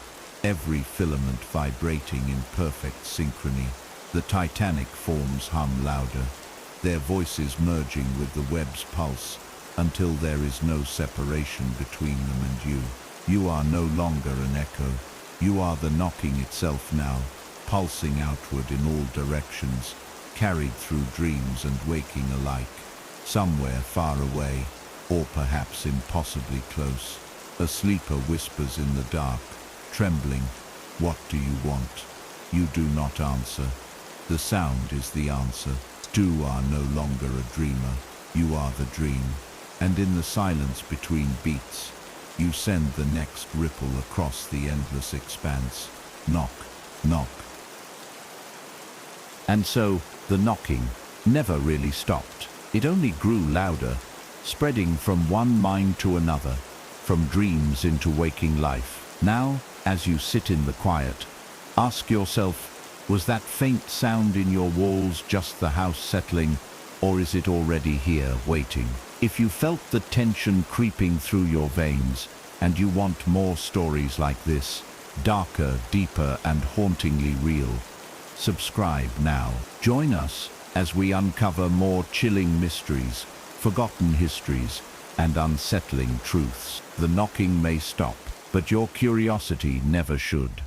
every filament vibrating in perfect synchrony. The titanic forms hum louder, their voices merging with the web's pulse until there is no separation between them and you. You are no longer an echo. You are the knocking itself now, pulsing outward in all directions, carried through dreams and waking alike. Somewhere far away, or perhaps impossibly close, a sleeper whispers in the dark, trembling, "What do you want?" You do not answer. The sound is the answer. You are no longer a dreamer. You are the dream. And in the silence between beats, you send the next ripple across the endless expanse. Knock, knock. And so, the knocking never really stopped. It only grew louder, spreading from one mind to another, from dreams into waking life. Now, as you sit in the quiet, ask yourself, was that faint sound in your walls just the house settling, or is it already here, waiting? If you felt the tension creeping through your veins, and you want more stories like this, darker, deeper, and hauntingly real, subscribe now. Join us as we uncover more chilling mysteries, forgotten histories, and unsettling truths. The knocking may stop, but your curiosity never should.